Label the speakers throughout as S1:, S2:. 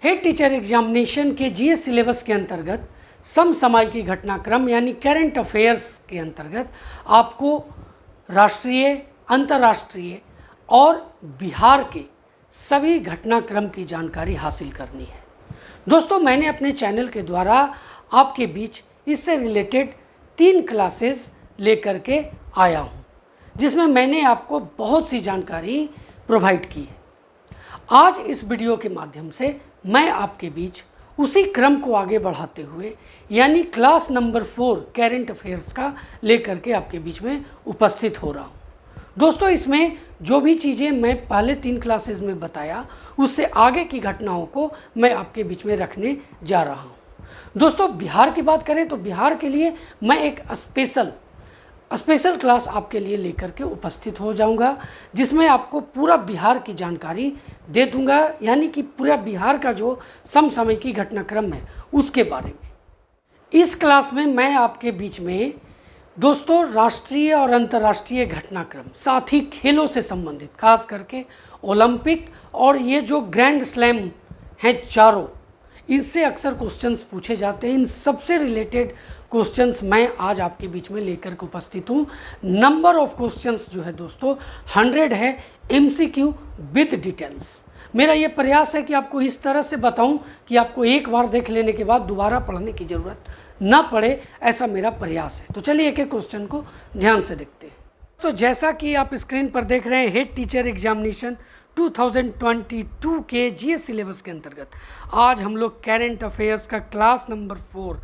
S1: Head teacher examination के GS syllabus के अंतर्गत समसामयिकी घटनाक्रम यानी करंट अफेयर्स के अंतर्गत आपको राष्ट्रीय, अंतर्राष्ट्रीय और बिहार के सभी घटनाक्रम की जानकारी हासिल करनी है। दोस्तों, मैंने अपने चैनल के द्वारा आपके बीच इससे रिलेटेड 3 क्लासेस लेकर के आया हूँ, जिसमें मैंने आपको बहुत सी जानकारी प्रोवाइड की है। आज इस वीडियो के माध्यम से मैं आपके बीच उसी क्रम को आगे बढ़ाते हुए यानी क्लास नंबर 4 करंट अफेयर्स का लेकर के आपके बीच में उपस्थित हो रहा हूँ। दोस्तों, इसमें जो भी चीज़ें मैं पहले 3 क्लासेस में बताया उससे आगे की घटनाओं को मैं आपके बीच में रखने जा रहा हूँ। दोस्तों, बिहार की बात करें तो बिहार के लिए मैं एक स्पेशल क्लास आपके लिए लेकर के उपस्थित हो जाऊंगा, जिसमें आपको पूरा बिहार की जानकारी दे दूंगा, यानी कि पूरा बिहार का जो समसामयिकी घटनाक्रम है उसके बारे में। इस क्लास में मैं आपके बीच में दोस्तों राष्ट्रीय और अंतर्राष्ट्रीय घटनाक्रम, साथ ही खेलों से संबंधित खास करके ओलंपिक और ये जो ग्रैंड स्लैम हैं चारों, इनसे अक्सर क्वेश्चंस पूछे जाते हैं। इन सबसे रिलेटेड क्वेश्चंस मैं आज आपके बीच में लेकर के उपस्थित हूँ। नंबर ऑफ क्वेश्चंस जो है दोस्तों 100 है, एमसीक्यू विद डिटेल्स। मेरा ये प्रयास है कि आपको इस तरह से बताऊं कि आपको एक बार देख लेने के बाद दोबारा पढ़ने की ज़रूरत ना पड़े, ऐसा मेरा प्रयास है। तो चलिए एक एक क्वेश्चन को ध्यान से देखते हैं। तो जैसा कि आप स्क्रीन पर देख रहे हैं, हेड टीचर एग्जामिनेशन 2022 के जीएस सिलेबस के अंतर्गत आज हम लोग करंट अफेयर्स का क्लास नंबर 4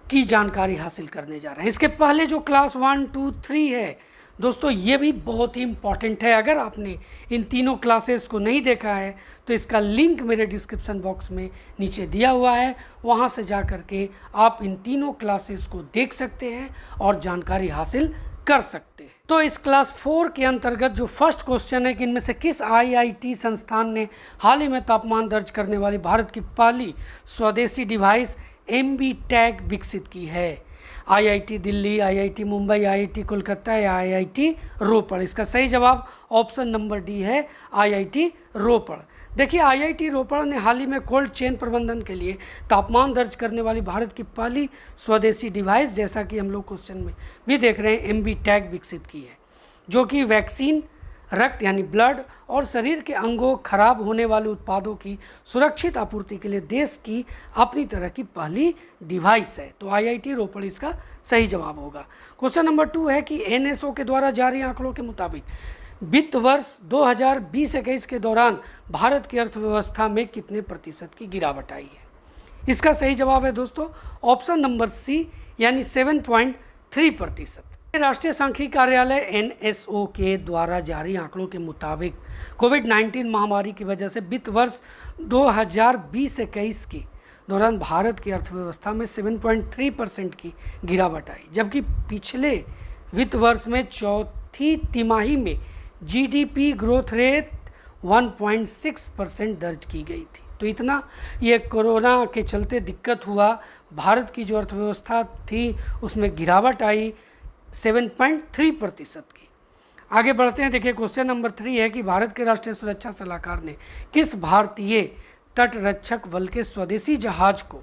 S1: की जानकारी हासिल करने जा रहे हैं। इसके पहले जो क्लास 1, 2, 3 है दोस्तों, ये भी बहुत ही इम्पॉर्टेंट है। अगर आपने इन तीनों क्लासेस को नहीं देखा है तो इसका लिंक मेरे डिस्क्रिप्शन बॉक्स में नीचे दिया हुआ है, वहाँ से जा कर के आप इन तीनों क्लासेस को देख सकते हैं और जानकारी हासिल कर सकते हैं। तो इस क्लास 4 के अंतर्गत जो फर्स्ट क्वेश्चन है कि इनमें से किस आईआईटी संस्थान ने हाल ही में तापमान दर्ज करने वाली भारत की पहली स्वदेशी डिवाइस एमबी टैग विकसित की है? IIT Delhi, IIT Mumbai, IIT Kolkata या आईआईटी रोपड़? इसका सही जवाब ऑप्शन नंबर डी है, आईआईटी रोपड़। देखिए, आईआईटी रोपड़ ने हाल ही में कोल्ड चेन प्रबंधन के लिए तापमान दर्ज करने वाली भारत की पहली स्वदेशी डिवाइस, जैसा कि हम लोग क्वेश्चन में भी देख रहे हैं, एमबी टैग विकसित की है, जो कि वैक्सीन, रक्त यानी ब्लड और शरीर के अंगों खराब होने वाले उत्पादों की सुरक्षित आपूर्ति के लिए देश की अपनी तरह की पहली डिवाइस है। तो आईआईटी रोपड़ इसका सही जवाब होगा। क्वेश्चन नंबर 2 है कि एनएसओ के द्वारा जारी आंकड़ों के मुताबिक वित्त वर्ष 2020-21 के दौरान भारत की अर्थव्यवस्था में कितने प्रतिशत की गिरावट आई है? इसका सही जवाब है दोस्तों ऑप्शन नंबर सी, यानी 7.3%। राष्ट्रीय सांख्यिकी कार्यालय एनएसओ के द्वारा जारी आंकड़ों के मुताबिक कोविड-19 महामारी की वजह से वित्त वर्ष 2020-21 के दौरान भारत की अर्थव्यवस्था में 7.3% की गिरावट आई, जबकि पिछले वित्त वर्ष में चौथी तिमाही में जीडीपी ग्रोथ रेट 1.6% दर्ज की गई थी। तो इतना ये कोरोना के चलते दिक्कत हुआ, भारत की जो अर्थव्यवस्था थी उसमें गिरावट आई 7.3% की। आगे बढ़ते हैं। देखिए, क्वेश्चन नंबर 3 है कि भारत के राष्ट्रीय सुरक्षा सलाहकार ने किस भारतीय तटरक्षक बल के स्वदेशी जहाज को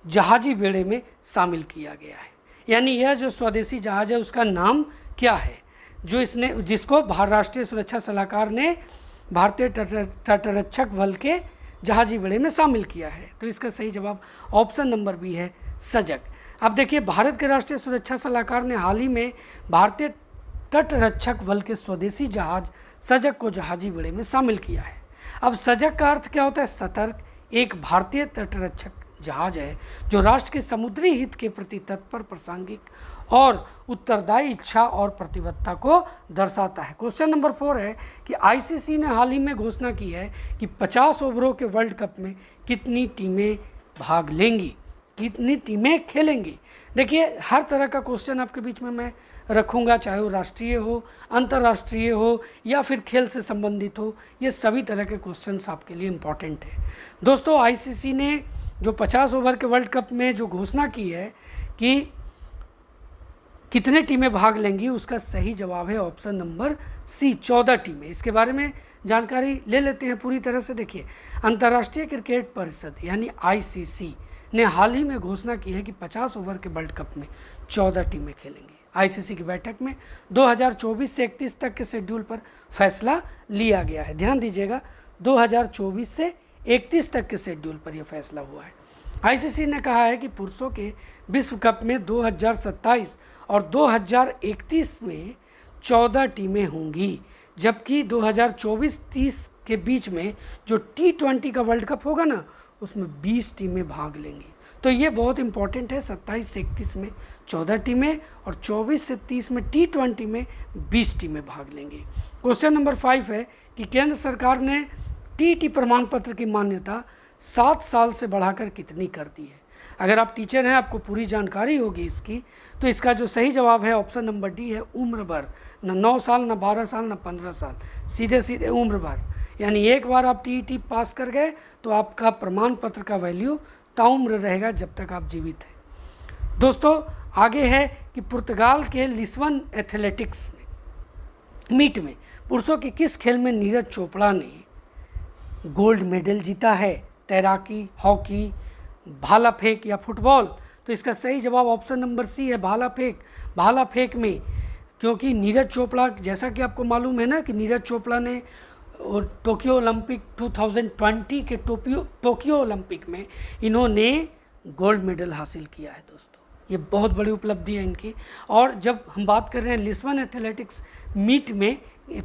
S1: जहाजी बेड़े में शामिल किया गया है? यानी यह जो स्वदेशी जहाज है उसका नाम क्या है, जिसको राष्ट्रीय सुरक्षा सलाहकार ने भारतीय तटरक्षक बल के जहाजी बेड़े में शामिल किया है? तो इसका सही जवाब ऑप्शन नंबर बी है, सजग। अब देखिए, भारत के राष्ट्रीय सुरक्षा सलाहकार ने हाल ही में भारतीय तटरक्षक बल के स्वदेशी जहाज सजग को जहाजी बेड़े में शामिल किया है। अब सजग का अर्थ क्या होता है? सतर्क। एक भारतीय तटरक्षक जहाज है जो राष्ट्र के समुद्री हित के प्रति तत्पर, प्रासंगिक और उत्तरदायी इच्छा और प्रतिबद्धता को दर्शाता है। क्वेश्चन नंबर 4 है कि आईसीसी ने हाल ही में घोषणा की है कि 50 ओवरों के वर्ल्ड कप में कितनी टीमें भाग लेंगी, कितनी टीमें खेलेंगी? देखिए, हर तरह का क्वेश्चन आपके बीच में मैं रखूंगा, चाहे वो राष्ट्रीय हो, अंतर्राष्ट्रीय हो या फिर खेल से संबंधित हो, ये सभी तरह के क्वेश्चंस आपके लिए इम्पॉर्टेंट है। दोस्तों, आईसीसी ने जो 50 ओवर के वर्ल्ड कप में जो घोषणा की है कि कितने टीमें भाग लेंगी, उसका सही जवाब है ऑप्शन नंबर सी, 14 टीमें। इसके बारे में जानकारी ले लेते हैं पूरी तरह से। देखिए, अंतर्राष्ट्रीय क्रिकेट परिषद यानी आईसीसी ने हाल ही में घोषणा की है कि 50 ओवर के वर्ल्ड कप में 14 टीमें खेलेंगी। आईसीसी की बैठक में 2024 से 31 तक के शेड्यूल पर फैसला लिया गया है। ध्यान दीजिएगा, 2024 से 31 तक के शेड्यूल पर यह फैसला हुआ है। आईसीसी ने कहा है कि पुरुषों के विश्व कप में 2027 और 2031 में 14 टीमें होंगी, जबकि 2024-30 के बीच में जो T20 का वर्ल्ड कप होगा ना, उसमें 20 टीमें भाग लेंगी। तो ये बहुत इंपॉर्टेंट है। 27 से 31 में 14 टीमें और 24 से 30 में T20 में 20 टीमें भाग लेंगी। क्वेश्चन नंबर 5 है कि केंद्र सरकार ने टीईटी प्रमाण पत्र की मान्यता 7 साल से बढ़ाकर कितनी कर दी है। अगर आप टीचर हैं, आपको पूरी जानकारी होगी इसकी, तो इसका जो सही जवाब है ऑप्शन नंबर डी है, उम्र भर। न 9 साल, न 12 साल, न 15 साल, सीधे सीधे उम्र भर। यानी एक बार आप टीईटी पास कर गए तो आपका प्रमाण पत्र का वैल्यू ताउम्र रहेगा जब तक आप जीवित हैं। दोस्तों, आगे है कि पुर्तगाल के लिस्बन एथलेटिक्स मीट में पुरुषों के किस खेल में नीरज चोपड़ा ने गोल्ड मेडल जीता है। तैराकी, हॉकी, भाला फेंक या फुटबॉल। तो इसका सही जवाब ऑप्शन नंबर सी है, भाला फेंक। भाला फेंक में, क्योंकि नीरज चोपड़ा, जैसा कि आपको मालूम है ना कि नीरज चोपड़ा ने टोक्यो ओलंपिक 2020 के टोक्यो ओलंपिक में इन्होंने गोल्ड मेडल हासिल किया है। दोस्तों, ये बहुत बड़ी उपलब्धि है इनकी। और जब हम बात कर रहे हैं लिस्बन एथलेटिक्स मीट में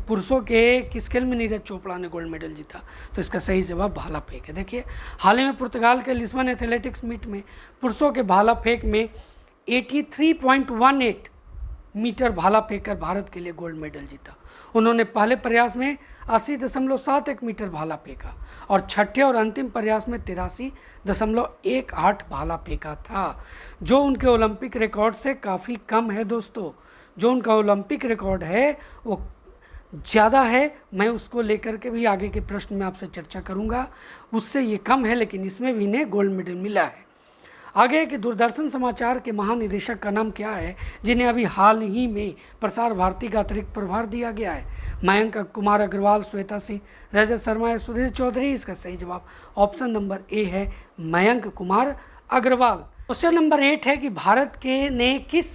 S1: पुरुषों के किस खेल में नीरज चोपड़ा ने गोल्ड मेडल जीता, तो इसका सही जवाब भाला फेंक है। देखिए, हाल ही में पुर्तगाल के लिस्बन एथलेटिक्स मीट में पुरुषों के भाला फेंक में 83.18 मीटर भाला फेंककर भारत के लिए गोल्ड मेडल जीता। उन्होंने पहले प्रयास में 80.71 मीटर भाला फेंका और छठे और अंतिम प्रयास में 83.18 भाला फेंका था, जो उनके ओलंपिक रिकॉर्ड से काफ़ी कम है। दोस्तों, जो उनका ओलंपिक रिकॉर्ड है वो ज़्यादा है। मैं उसको लेकर के भी आगे के प्रश्न में आपसे चर्चा करूंगा। उससे ये कम है, लेकिन इसमें भी इन्हें गोल्ड मेडल मिला है। आगे कि दूरदर्शन समाचार के महानिदेशक का नाम क्या है, जिन्हें अभी हाल ही में प्रसार भारती का अतिरिक्त प्रभार दिया गया है। मयंक कुमार अग्रवाल, श्वेता सिंह, रजत शर्मा या सुधीर चौधरी। इसका सही जवाब ऑप्शन नंबर ए है, मयंक कुमार अग्रवाल। क्वेश्चन नंबर 8 है कि भारत के ने किस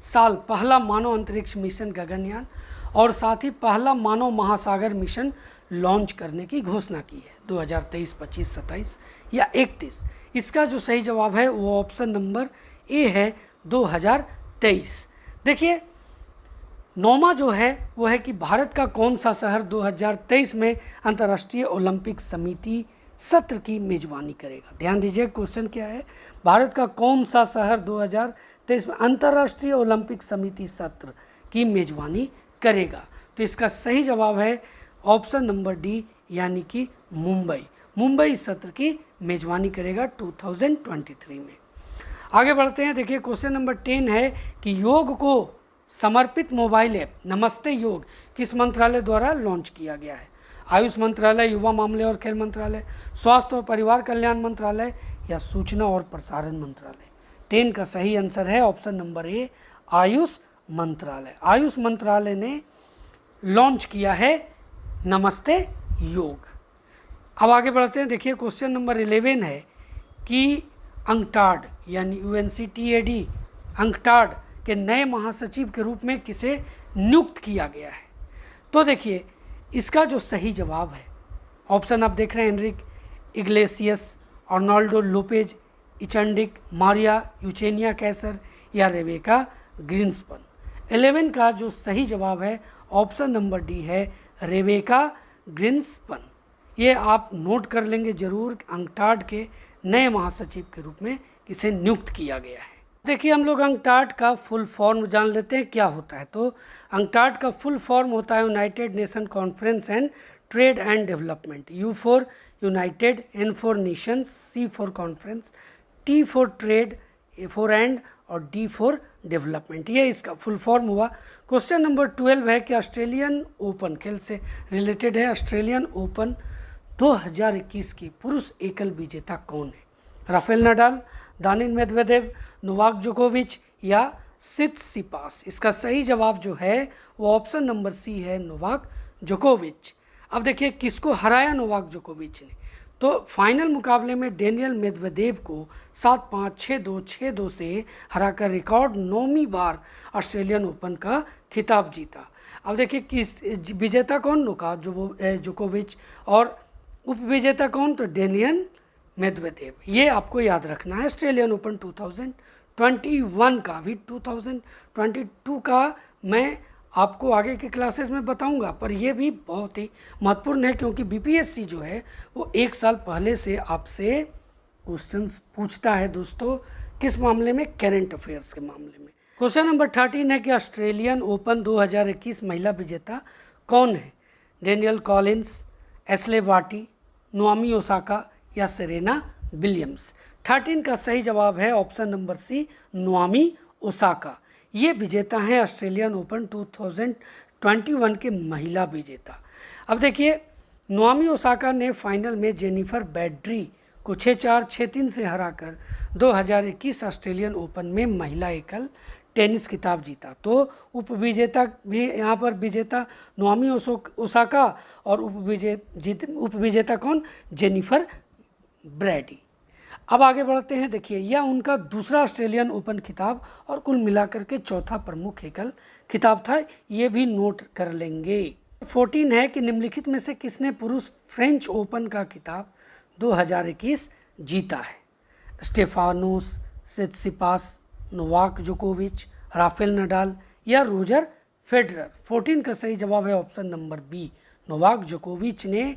S1: साल पहला मानव अंतरिक्ष मिशन गगनयान और साथ ही पहला मानव महासागर मिशन लॉन्च करने की घोषणा की है। 2023, 25, 27 या 31। इसका जो सही जवाब है वो ऑप्शन नंबर ए है, 2023। देखिए, 9वां जो है वो है कि भारत का कौन सा शहर 2023 में अंतर्राष्ट्रीय ओलंपिक समिति सत्र की मेजबानी करेगा। ध्यान दीजिए, क्वेश्चन क्या है, भारत का कौन सा शहर 2023 में अंतर्राष्ट्रीय ओलंपिक समिति सत्र की मेजबानी करेगा। तो इसका सही जवाब है ऑप्शन नंबर डी, यानी कि मुंबई। मुंबई इस सत्र की मेजबानी करेगा 2023 में। आगे बढ़ते हैं। देखिए, क्वेश्चन नंबर 10 है कि योग को समर्पित मोबाइल ऐप नमस्ते योग किस मंत्रालय द्वारा लॉन्च किया गया है। आयुष मंत्रालय, युवा मामले और खेल मंत्रालय, स्वास्थ्य और परिवार कल्याण मंत्रालय या सूचना और प्रसारण मंत्रालय। 10 का सही आंसर है ऑप्शन नंबर ए, आयुष मंत्रालय। आयुष मंत्रालय ने लॉन्च किया है नमस्ते योग। अब आगे बढ़ते हैं। देखिए, क्वेश्चन नंबर 11 है कि अंकटाड यानी UNCTAD अंकटाड के नए महासचिव के रूप में किसे नियुक्त किया गया है। तो देखिए, इसका जो सही जवाब है, ऑप्शन आप देख रहे हैं, एनरिक इग्लेसियस, अर्नाल्डो लोपेज, इचंडिक, मारिया यूचेनिया कैसर या रेबेका ग्रीन्सपन। 11 का जो सही जवाब है ऑप्शन नंबर डी है, रेबेका ग्रीन्सपन। ये आप नोट कर लेंगे जरूर, अंकटाड के नए महासचिव के रूप में किसे नियुक्त किया गया है। देखिए, हम लोग अंकटाड का फुल फॉर्म जान लेते हैं क्या होता है। तो अंकटाड का फुल फॉर्म होता है United nation conference and trade and development. U for United, N for Nations, C for conference, T for trade, A for and और D फॉर डेवलपमेंट। ये इसका फुल फॉर्म हुआ। क्वेश्चन नंबर 12 है कि Australian open, खेल से related है, Australian open 2021 की पुरुष एकल विजेता कौन है। Rafael Nadal, Daniil Medvedev, Novak जोकोविच या सित्सिपास। इसका सही जवाब जो है वो ऑप्शन नंबर सी है, नोवाक जोकोविच। अब देखिए किसको हराया नोवाक जोकोविच ने, तो फाइनल मुकाबले में डेनियल मेदवेदेव को 7-5, 6-2, 6-2 से हराकर रिकॉर्ड 9वीं बार ऑस्ट्रेलियन ओपन का खिताब जीता। अब देखिए किस विजेता कौन, नोवाक जोकोविच, और उपविजेता कौन, तो डेनियल मेदवेदेव। ये आपको याद रखना है। ऑस्ट्रेलियन ओपन 2021 का, भी 2022 का मैं आपको आगे के क्लासेस में बताऊंगा, पर ये भी बहुत ही महत्वपूर्ण है क्योंकि बीपीएससी जो है वो 1 साल पहले से आपसे क्वेश्चंस पूछता है दोस्तों। किस मामले में, करेंट अफेयर्स के मामले में। क्वेश्चन नंबर 13 है कि ऑस्ट्रेलियन ओपन 2021 महिला विजेता कौन है? Danielle Collins, Ashleigh Barty, Naomi Osaka या सेरेना विलियम्स। 13 का सही जवाब है option number C, Naomi Osaka. ये विजेता हैं ऑस्ट्रेलियन ओपन 2021 के महिला विजेता। अब देखिए नाओमी ओसाका ने फाइनल में जेनिफर ब्रैडी को 6-4, 6-3 से हराकर 2021 ऑस्ट्रेलियन ओपन में महिला एकल टेनिस खिताब जीता। तो उपविजेता भी यहाँ पर विजेता नाओमी ओसाका और उपविजेता कौन, जेनिफर ब्रैडी। अब आगे बढ़ते हैं। देखिए यह उनका दूसरा ऑस्ट्रेलियन ओपन खिताब और कुल मिलाकर के चौथा प्रमुख एकल खिताब था, ये भी नोट कर लेंगे। 14 है कि निम्नलिखित में से किसने पुरुष फ्रेंच ओपन का खिताब 2021 जीता है? स्टेफानोस सित्सिपास, नोवाक जोकोविच, राफेल नडाल या रोजर फेडरर। 14 का सही जवाब है ऑप्शन नंबर बी, नोवाक जोकोविच ने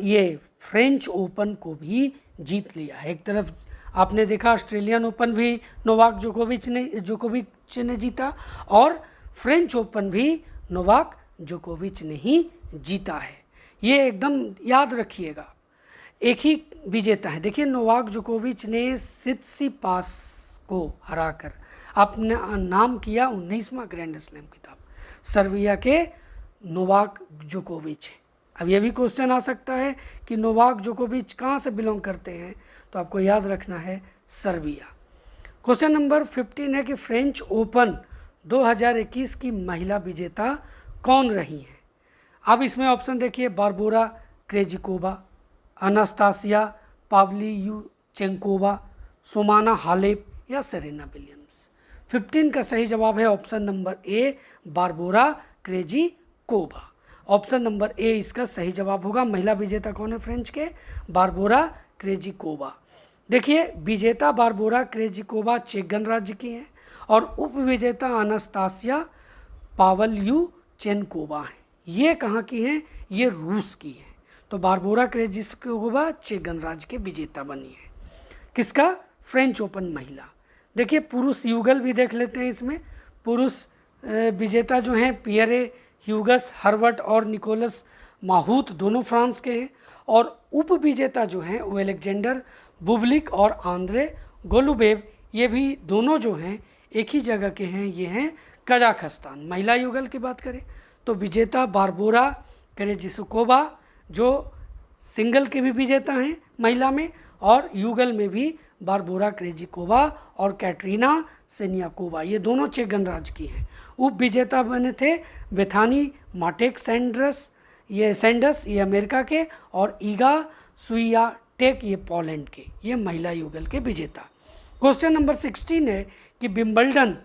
S1: ये फ्रेंच ओपन को भी जीत लिया है। एक तरफ आपने देखा ऑस्ट्रेलियन ओपन भी नोवाक जोकोविच ने जीता और फ्रेंच ओपन भी नोवाक जोकोविच ने ही जीता है। ये एकदम याद रखिएगा, एक ही विजेता है। देखिए नोवाक जोकोविच ने सित्सिपास को हराकर अपने नाम किया 19वां ग्रैंड स्लैम खिताब। सर्बिया के नोवाक जोकोविच है। अब यह भी क्वेश्चन आ सकता है कि नोवाक जोकोविच कहाँ से बिलोंग करते हैं, तो आपको याद रखना है सर्बिया। क्वेश्चन नंबर 15 है कि फ्रेंच ओपन 2021 की महिला विजेता कौन रही हैं? अब इसमें ऑप्शन देखिए, बारबोरा क्रेजिकोवा, अनास्तासिया पावलीयुचेंकोवा, सोमाना हालेप या सेरेना विलियम्स। 15 का सही जवाब है option number A, Barbora Krejcikova. Option number A इसका सही जवाब होगा। महिला विजेता कौन है फ्रेंच के? Barbora Krejcikova. देखिए विजेता बारबोरा क्रेजिकोवा चेक गणराज्य की हैं और उप विजेता अनास्तासिया पावल्युचेंकोवा हैं। ये कहाँ की हैं? ये रूस की हैं। तो बारबोरा क्रेजिकोवा चेक गणराज्य के विजेता बनी है। किसका? फ्रेंच ओपन महिला। देखिए पुरुष युगल भी देख लेते हैं। इसमें पुरुष विजेता जो हैं पियरे ह्यूगस हर्वर्ट और निकोलस माहूत, दोनों फ्रांस के हैं। और उप विजेता जो हैं वो अलेक्जेंडर बुबलिक और आंद्रे गोलुबेव, ये भी दोनों जो हैं एक ही जगह के हैं, ये हैं कजाकिस्तान। महिला युगल की बात करें तो विजेता बारबोरा क्रेजिकोवा जो सिंगल के भी विजेता हैं महिला में, और युगल में भी बारबोरा क्रेजिकोवा और कैटरीना सेनियाकोवा, ये दोनों चेक गणराज्य की हैं। उप विजेता बने थे बेथानी माटेक सैंडर्स, ये अमेरिका के, और ईगा स्वियाटेक ये पोलैंड के, ये महिला युगल के विजेता। क्वेश्चन नंबर 16 है कि विंबलडन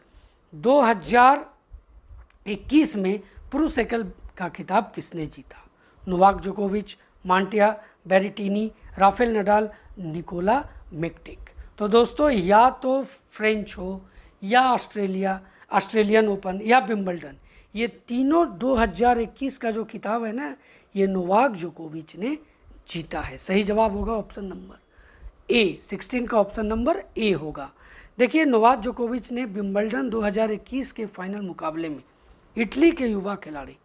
S1: 2021 में पुरुष एकल का खिताब किसने जीता? नोवाक जोकोविच, मांटिया बेरेटिनी, राफेल नडाल, निकोला मेक्टिक। तो दोस्तों या तो फ्रेंच हो या ऑस्ट्रेलियन ओपन या विंबलडन, ये तीनों 2021 का जो खिताब है ना, ये नोवाक जोकोविच ने जीता है। सही जवाब होगा ऑप्शन नंबर ए, 16 का ऑप्शन नंबर ए होगा। देखिए नोवाक जोकोविच ने विंबलडन 2021 के फाइनल मुकाबले में इटली के युवा खिलाड़ी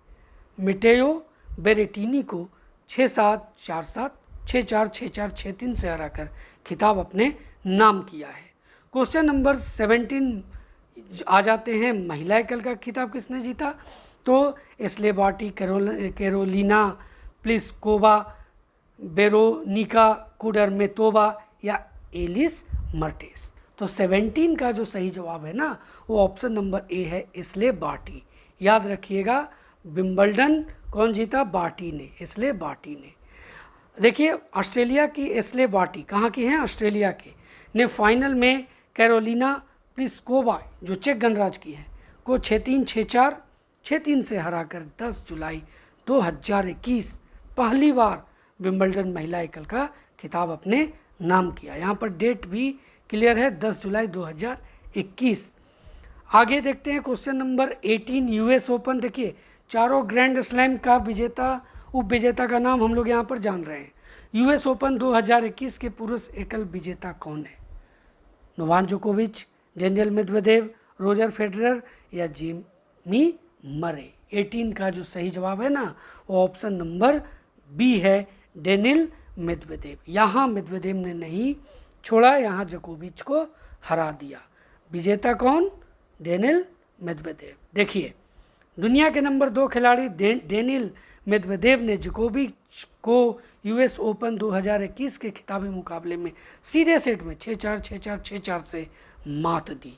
S1: मिटेओ बेरेटिनी को 6-7, 4-7, 6-4, 6-4, 6-3 से हराकर खिताब अपने नाम किया है। क्वेश्चन नंबर 17 आ जाते हैं, महिला एकल का खिताब किसने जीता? तो Ashleigh Barty, Karolina Pliskova, Veronika Kudermetova या एलिस मर्टेस। तो 17 का जो सही जवाब है ना वो ऑप्शन नंबर ए है, इसलिए बार्टी। याद रखिएगा, विंबलडन कौन जीता? बार्टी ने, इसलिए बार्टी ने। देखिए ऑस्ट्रेलिया की एस्ले बार्टी, कहाँ की हैं? ऑस्ट्रेलिया के, ने फाइनल में कैरोलिना प्लिस्कोवा जो चेक गणराज की है को 6-3, 6-4, 6-3 से हराकर 10 जुलाई 2021 पहली बार विंबलडन महिला एकल का खिताब अपने नाम किया। यहाँ पर डेट भी क्लियर है, 10 जुलाई 2021। आगे देखते हैं क्वेश्चन नंबर 18, यूएस ओपन। देखिए चारों ग्रैंड स्लैम का विजेता, उपविजेता का नाम हम लोग यहाँ पर जान रहे हैं। यूएस ओपन 2021 के पुरुष एकल विजेता कौन है? नोवाक जोकोविच, डेनियल मेदवेदेव, रोजर फेडरर या जिमी मरे। 18 का जो सही जवाब है ना वो ऑप्शन नंबर बी है, डेनियल मेदवेदेव। यहाँ मेदवेदेव ने नहीं छोड़ा, यहाँ जोकोविच को हरा दिया। विजेता कौन? Daniel Medvedev. देखिए दुनिया के नंबर 2 खिलाड़ी डेनियल मेदवेदेव ने जोकोविच को यूएस ओपन 2021 के खिताबी मुकाबले में सीधे सेट में 6-4, 6-4, 6-4 से मात दी।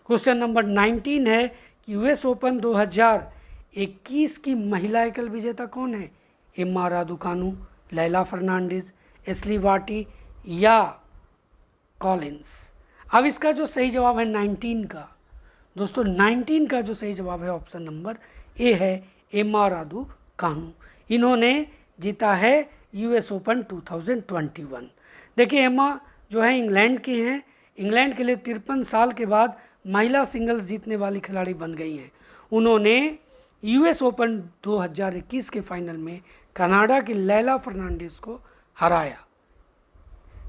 S1: क्वेश्चन नंबर 19 है कि यूएस ओपन 2021 की महिला एकल विजेता कौन है? एम्मा रादुकानु, लैला फर्नांडिस, एस्ली बार्टी या कॉलिंस। अब इसका जो सही जवाब है 19 का, दोस्तों 19 का जो सही जवाब है ऑप्शन नंबर ए है, एम्मा रादुकानु। इन्होंने जीता है यूएस ओपन 2021। देखिए एम्मा जो है इंग्लैंड की हैं, इंग्लैंड के लिए 53 साल के बाद महिला सिंगल्स जीतने वाली खिलाड़ी बन गई हैं। उन्होंने यूएस ओपन 2021 के फाइनल में कनाडा की लैला फर्नांडिस को हराया।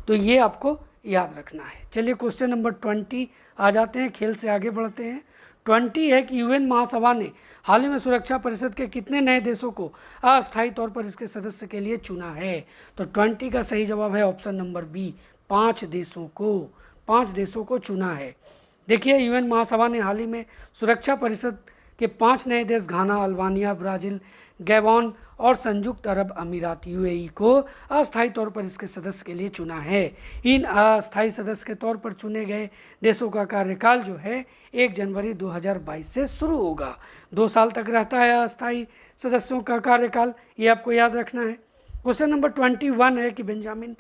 S1: तो ये आपको याद रखना है। चलिए क्वेश्चन नंबर 20 आ जाते हैं, खेल से आगे बढ़ते हैं। 20 है कि यूएन महासभा ने हाल ही में सुरक्षा परिषद के कितने नए देशों को अस्थायी तौर पर इसके सदस्य के लिए चुना है? तो 20 का सही जवाब है ऑप्शन नंबर बी, 5 देशों को चुना है। देखिए यूएन महासभा ने हाल ही में सुरक्षा परिषद के 5 नए देश घाना, अल्बानिया, ब्राज़ील, गैबॉन और संयुक्त अरब अमीरात यूएई को अस्थायी तौर पर इसके सदस्य के लिए चुना है। इन अस्थायी सदस्य के तौर पर चुने गए देशों का कार्यकाल जो है 1 जनवरी 2022 से शुरू होगा। 2 साल तक रहता है अस्थायी सदस्यों का कार्यकाल, ये आपको याद रखना है। क्वेश्चन नंबर 21 है कि बेंजामिन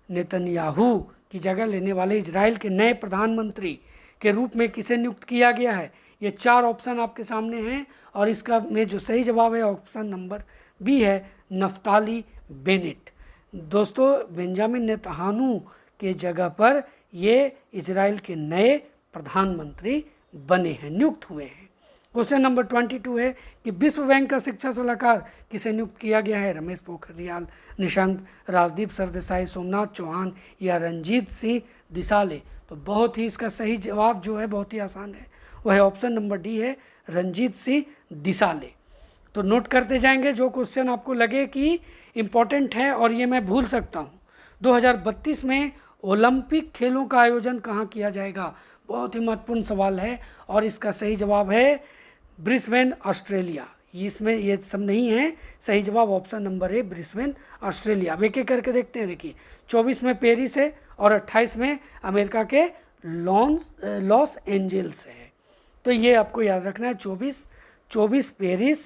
S1: नेतन्याहू की जगह लेने वाले इजराइल के नए प्रधानमंत्री के रूप में किसे नियुक्त किया गया है? ये 4 ऑप्शन आपके सामने हैं और इसका में जो सही जवाब है ऑप्शन नंबर बी है, नफ्ताली बेनेट। दोस्तों बेंजामिन नेतन्याहू के जगह पर ये इजराइल के नए प्रधानमंत्री बने हैं, नियुक्त हुए हैं। क्वेश्चन नंबर 22 है कि विश्व बैंक का शिक्षा सलाहकार किसे नियुक्त किया गया है? रमेश पोखरियाल निशंक, राजदीप सरदेसाई, सोमनाथ चौहान या रंजीत सिंह दिसाले। तो बहुत ही इसका सही जवाब जो है बहुत ही आसान है, वह है ऑप्शन नंबर डी है, रंजीत सिंह दिसाले। तो नोट करते जाएंगे जो क्वेश्चन आपको लगे कि इम्पोर्टेंट है और ये मैं भूल सकता हूँ। 2032 में ओलंपिक खेलों का आयोजन कहाँ किया जाएगा? बहुत ही महत्वपूर्ण सवाल है और इसका सही जवाब है ब्रिस्बेन, ऑस्ट्रेलिया। इसमें ये सब नहीं है, सही जवाब ऑप्शन नंबर ए, ब्रिस्बेन, ऑस्ट्रेलिया। अब एक एक करके देखते हैं। देखिए 24 में पेरिस है और 28 में अमेरिका के लॉस एंजल्स है। तो ये आपको याद रखना है, 24 पेरिस,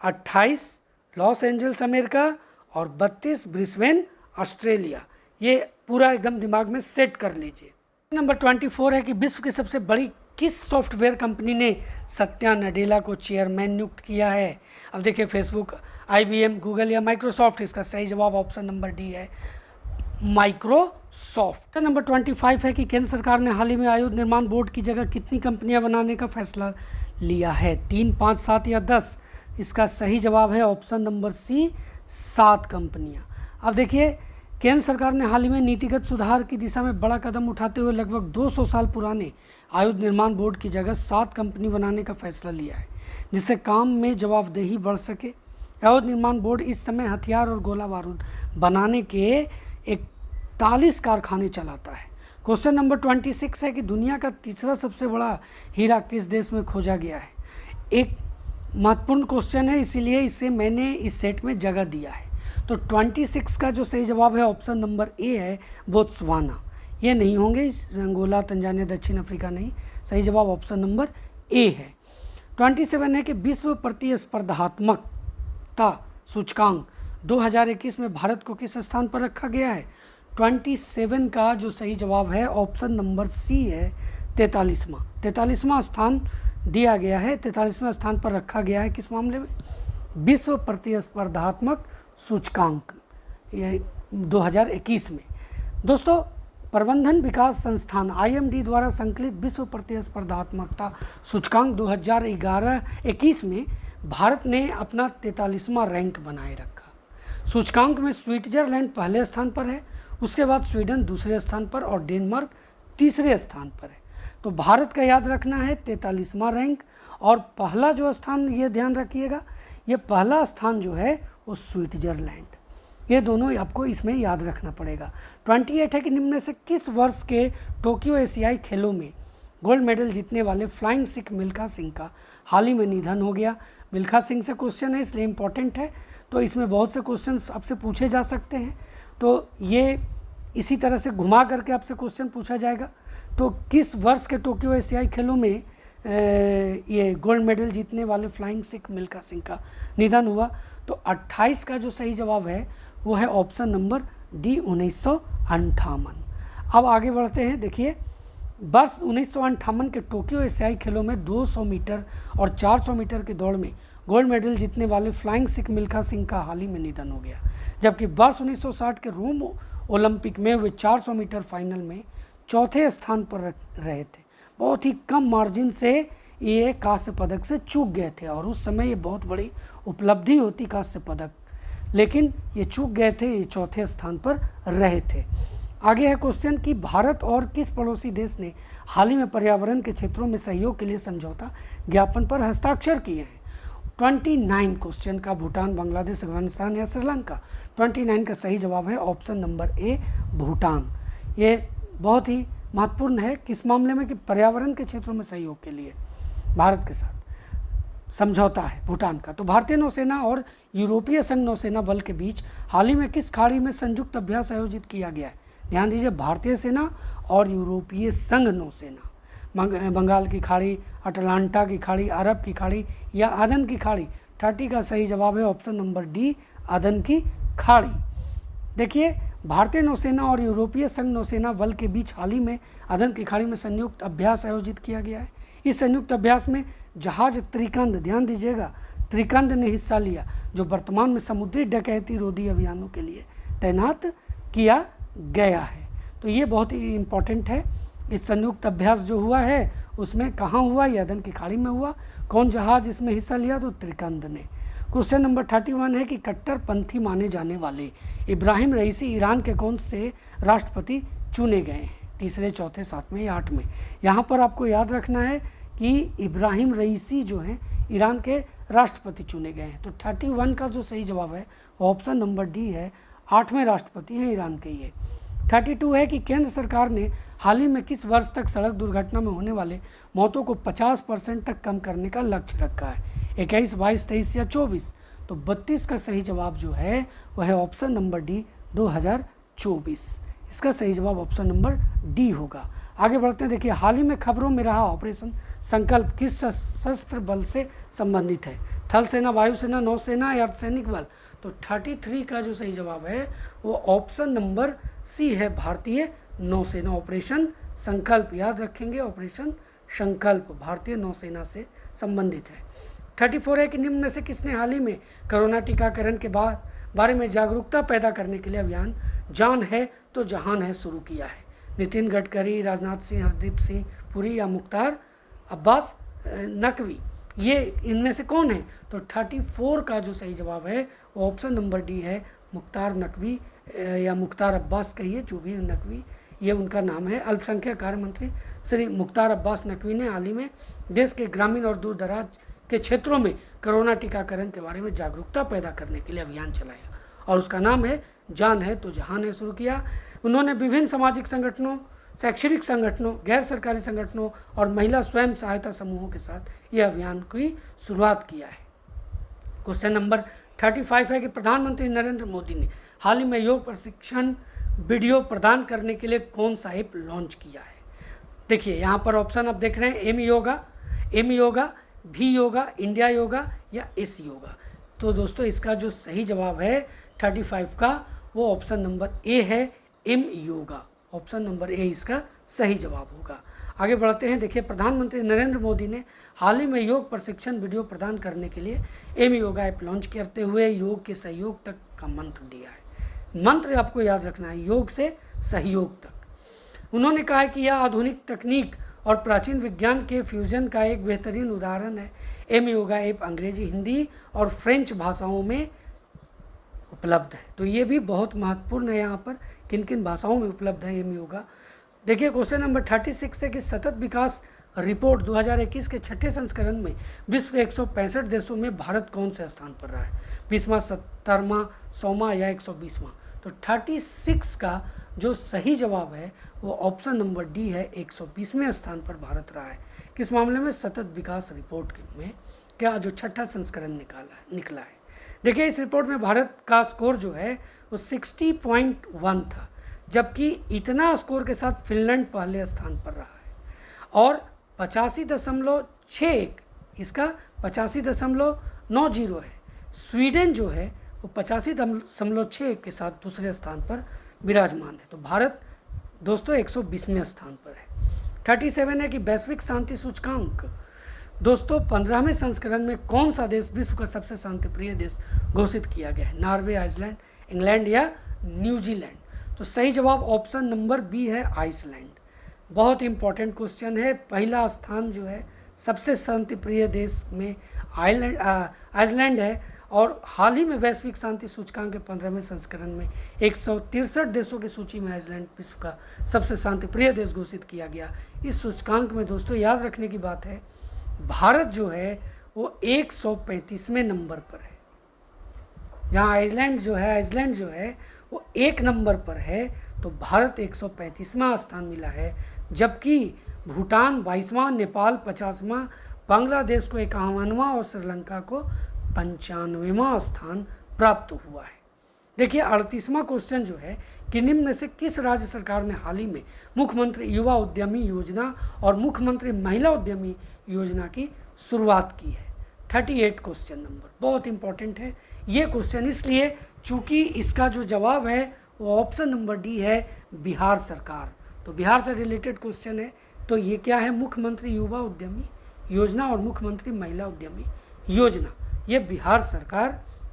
S1: 28 लॉस एंजल्स अमेरिका और 32 ब्रिस्बेन ऑस्ट्रेलिया। ये पूरा एकदम दिमाग में सेट कर लीजिए। नंबर 24 है कि विश्व की सबसे बड़ी किस सॉफ्टवेयर कंपनी ने सत्या नडेला को चेयरमैन नियुक्त किया है? अब देखिए फेसबुक, IBM, गूगल या माइक्रोसॉफ्ट। इसका सही जवाब ऑप्शन नंबर डी है, माइक्रोसॉफ्ट। नंबर 25 है कि केंद्र सरकार ने हाल ही में आयुध निर्माण बोर्ड की जगह कितनी कंपनियां बनाने का फैसला लिया है? 3, 5, 7 या 10? इसका सही जवाब है ऑप्शन नंबर सी, 7 कंपनियां। अब देखिए केंद्र सरकार ने हाल ही में नीतिगत सुधार की दिशा में बड़ा कदम उठाते हुए लगभग 200 साल पुराने आयुध निर्माण बोर्ड की जगह 7 कंपनी बनाने का फैसला लिया है, जिससे काम में जवाबदेही बढ़ सके। आयुध निर्माण बोर्ड इस समय हथियार और गोला बारूद बनाने के 41 कारखाने चलाता है। क्वेश्चन नंबर 26 है कि दुनिया का तीसरा सबसे बड़ा हीरा किस देश में खोजा गया है? एक महत्वपूर्ण क्वेश्चन है, इसीलिए इसे मैंने इस सेट में जगह दिया है। तो 26 का जो सही जवाब है ऑप्शन नंबर ए है, बोत्सवाना। ये नहीं होंगे, अंगोला, तंजानिया, दक्षिण अफ्रीका नहीं। सही जवाब ऑप्शन नंबर ए है। 27 है कि विश्व प्रतिस्पर्धात्मकता सूचकांक 2021 में भारत को किस स्थान पर रखा गया है? 27 का जो सही जवाब है ऑप्शन नंबर सी है, 43वां स्थान दिया गया है। 43वें स्थान पर रखा गया है किस मामले में? विश्व प्रतिस्पर्धात्मक सूचकांक ये 2021 में। दोस्तों, प्रबंधन विकास संस्थान IMD द्वारा संकलित विश्व प्रतिस्पर्धात्मकता सूचकांक 2011-21 में भारत ने अपना 43वां रैंक बनाए रखा। सूचकांक में स्विट्जरलैंड पहले स्थान पर है, उसके बाद स्वीडन दूसरे स्थान पर और डेनमार्क तीसरे स्थान पर है। तो भारत का याद रखना है 43वां रैंक, और पहला जो स्थान, ये ध्यान रखिएगा, ये पहला स्थान जो है वो स्विट्जरलैंड। ये दोनों आपको इसमें याद रखना पड़ेगा। 28 है कि निम्न में से किस वर्ष के टोक्यो एशियाई खेलों में गोल्ड मेडल जीतने वाले फ्लाइंग सिख मिल्खा सिंह का हाल ही में निधन हो गया? मिल्खा सिंह से क्वेश्चन है, इसलिए इम्पॉर्टेंट है, तो इसमें बहुत से क्वेश्चंस आपसे पूछे जा सकते हैं। तो ये इसी तरह से घुमा करके आपसे क्वेश्चन पूछा जाएगा। तो किस वर्ष के टोक्यो एशियाई खेलों में ये गोल्ड मेडल जीतने वाले फ्लाइंग सिख मिल्खा सिंह का निधन हुआ? तो 28 का जो सही जवाब है वो है ऑप्शन नंबर डी, 1958। अब आगे बढ़ते हैं। देखिए, वर्ष 1958 के टोक्यो एशियाई खेलों में 200 मीटर और 400 मीटर की दौड़ में गोल्ड मेडल जीतने वाले फ्लाइंग सिख मिल्खा सिंह का हाल ही में निधन हो गया, जबकि वर्ष 1960 के रोम ओलंपिक में वे 400 मीटर फाइनल में चौथे स्थान पर रहे थे। बहुत ही कम मार्जिन से ये कांस्य पदक से चूक गए थे, और उस समय ये बहुत बड़ी उपलब्धि होती कांस्य पदक, लेकिन ये चूक गए थे, ये चौथे स्थान पर रहे थे। आगे है क्वेश्चन कि भारत और किस पड़ोसी देश ने हाल ही में पर्यावरण के क्षेत्रों में सहयोग के लिए समझौता ज्ञापन पर हस्ताक्षर किए हैं? 29 क्वेश्चन का भूटान, बांग्लादेश, अफगानिस्तान या श्रीलंका? 29 का सही जवाब है ऑप्शन नंबर ए, भूटान। ये बहुत ही महत्वपूर्ण है किस मामले में? कि पर्यावरण के क्षेत्रों में सहयोग के लिए भारत के साथ समझौता है भूटान का। तो भारतीय नौसेना और यूरोपीय संघ नौसेना बल के बीच हाल ही में किस खाड़ी में संयुक्त अभ्यास आयोजित किया गया है? ध्यान दीजिए, भारतीय सेना और यूरोपीय संघ नौसेना। बंगाल की खाड़ी, अटलांटा की खाड़ी, अरब की खाड़ी या अदन की खाड़ी? 30 का सही जवाब है ऑप्शन नंबर डी, अदन की खाड़ी। देखिए, भारतीय नौसेना और यूरोपीय संघ नौसेना बल के बीच हाल ही में अदन की खाड़ी में संयुक्त अभ्यास आयोजित किया गया है। इस संयुक्त अभ्यास में जहाज त्रिकंद, ध्यान दीजिएगा, त्रिकंद ने हिस्सा लिया, जो वर्तमान में समुद्री डकैती रोधी अभियानों के लिए तैनात किया गया है। तो ये बहुत ही इम्पोर्टेंट है। इस संयुक्त अभ्यास जो हुआ है उसमें कहाँ हुआ? ये अदन की खाड़ी में हुआ। कौन जहाज इसमें हिस्सा लिया? तो त्रिकंद ने। क्वेश्चन नंबर 31 है कि कट्टरपंथी माने जाने वाले इब्राहिम रईसी ईरान के कौन से राष्ट्रपति चुने गए हैं? तीसरे, चौथे, सातवें या आठवें? यहाँ पर आपको याद रखना है कि इब्राहिम रईसी जो हैं ईरान के राष्ट्रपति चुने गए हैं। तो 31 का जो सही जवाब है ऑप्शन नंबर डी है, 8वें राष्ट्रपति हैं ईरान के ये। 32 है कि केंद्र सरकार ने हाल ही में किस वर्ष तक सड़क दुर्घटना में होने वाले मौतों को 50% तक कम करने का लक्ष्य रखा है? 21, 22, 23 या 24? तो 32 का सही जवाब जो है वह है ऑप्शन नंबर डी, 2024। इसका सही जवाब ऑप्शन नंबर डी होगा। आगे बढ़ते हैं। देखिए, हाल ही में खबरों में रहा ऑपरेशन संकल्प किस सशस्त्र बल से संबंधित है? थल सेना, वायुसेना, नौसेना या अर्धसैनिक बल? तो 33 का जो सही जवाब है वो ऑप्शन नंबर सी है, भारतीय नौसेना। ऑपरेशन संकल्प याद रखेंगे, ऑपरेशन संकल्प भारतीय नौसेना से संबंधित है। 34 है कि निम्न में से किसने हाल ही में कोरोना टीकाकरण के बारे में जागरूकता पैदा करने के लिए अभियान जान है तो जहान है शुरू किया है? नितिन गडकरी, राजनाथ सिंह, हरदीप सिंह पुरी या मुख्तार अब्बास नकवी? ये इनमें से कौन है? तो 34 का जो सही जवाब है वो ऑप्शन नंबर डी है, मुख्तार नकवी या मुख्तार अब्बास कहिए, जो भी नकवी ये उनका नाम है। अल्पसंख्यक कार्य मंत्री श्री मुख्तार अब्बास नकवी ने हाल ही में देश के ग्रामीण और दूर दराज के क्षेत्रों में कोरोना टीकाकरण के बारे में जागरूकता पैदा करने के लिए अभियान चलाया, और उसका नाम है जान है तो जहान है शुरू किया। उन्होंने विभिन्न सामाजिक संगठनों, शैक्षणिक संगठनों, गैर सरकारी संगठनों और महिला स्वयं सहायता समूहों के साथ यह अभियान की शुरुआत किया है। क्वेश्चन नंबर 35 है कि प्रधानमंत्री नरेंद्र मोदी ने हाल ही में योग प्रशिक्षण वीडियो प्रदान करने के लिए कौन सा ऐप लॉन्च किया है? देखिए यहाँ पर ऑप्शन आप देख रहे हैं, एम योगा, भी योगा, इंडिया योगा या एस योगा। तो दोस्तों इसका जो सही जवाब है 35 का वो ऑप्शन नंबर ए है, M yoga. Option number A इसका सही जवाब होगा। आगे बढ़ते हैं। देखिए प्रधानमंत्री नरेंद्र मोदी ने हाल ही में योग प्रशिक्षण वीडियो प्रदान करने के लिए एम योगा ऐप लॉन्च करते हुए योग के सहयोग तक का मंत्र दिया है। मंत्र आपको याद रखना है, योग से सहयोग तक। उन्होंने कहा है कि यह आधुनिक तकनीक और प्राचीन विज्ञान के फ्यूजन का एक बेहतरीन उदाहरण है। एम योगा ऐप अंग्रेजी, हिंदी और फ्रेंच भाषाओं में उपलब्ध है। तो ये भी बहुत महत्वपूर्ण है, यहाँ पर किन किन भाषाओं में उपलब्ध है एम योगा। देखिए क्वेश्चन नंबर 36 है कि सतत विकास रिपोर्ट 2021 के छठे संस्करण में विश्व के 165 देशों में भारत कौन से स्थान पर रहा है? 20वां, 70वां, 100वां या 120वां? तो 36 का जो सही जवाब है वो ऑप्शन नंबर डी है, 120वें स्थान पर भारत रहा है। किस मामले में? सतत विकास रिपोर्ट में, क्या जो छठा संस्करण निकला है। देखिए इस रिपोर्ट में भारत का स्कोर जो है वो 60.1 था, जबकि इतना स्कोर के साथ फिनलैंड पहले स्थान पर रहा है और 85.61, इसका 85.90 है। स्वीडन जो है वो 85.61 के साथ दूसरे स्थान पर विराजमान है। तो भारत दोस्तों 120वें स्थान पर है। 37 है कि वैश्विक शांति सूचकांक दोस्तों 15वें संस्करण में कौन सा देश विश्व का सबसे शांतिप्रिय देश घोषित किया गया है? नॉर्वे, आइसलैंड, इंग्लैंड या न्यूजीलैंड? तो सही जवाब ऑप्शन नंबर बी है, आइसलैंड। बहुत इंपॉर्टेंट क्वेश्चन है। पहला स्थान जो है सबसे शांतिप्रिय देश में आइसलैंड है और हाल ही में वैश्विक शांति सूचकांक के 15वें संस्करण में 163 देशों की सूची में आइसलैंड विश्व का सबसे शांतिप्रिय देश घोषित किया गया। इस सूचकांक में दोस्तों याद रखने की बात है, भारत जो है वो 135वें नंबर पर है। जहाँ आइसलैंड जो है वो 1 नंबर पर है, तो भारत 135वां स्थान मिला है, जबकि भूटान 22वां, नेपाल 50वां, बांग्लादेश को 51वां और श्रीलंका को 95वां स्थान प्राप्त हुआ है। देखिए 38वां क्वेश्चन जो है कि निम्न में से किस राज्य सरकार ने हाल ही में मुख्यमंत्री युवा उद्यमी योजना और मुख्यमंत्री महिला उद्यमी योजना की शुरुआत की है? 38 क्वेश्चन नंबर बहुत इंपॉर्टेंट है ये क्वेश्चन, इसलिए चूंकि इसका जो जवाब है वो ऑप्शन नंबर डी है, बिहार सरकार। तो बिहार से रिलेटेड क्वेश्चन है। तो ये क्या है? मुख्यमंत्री युवा उद्यमी योजना और मुख्यमंत्री महिला उद्यमी योजना, ये बिहार सरकार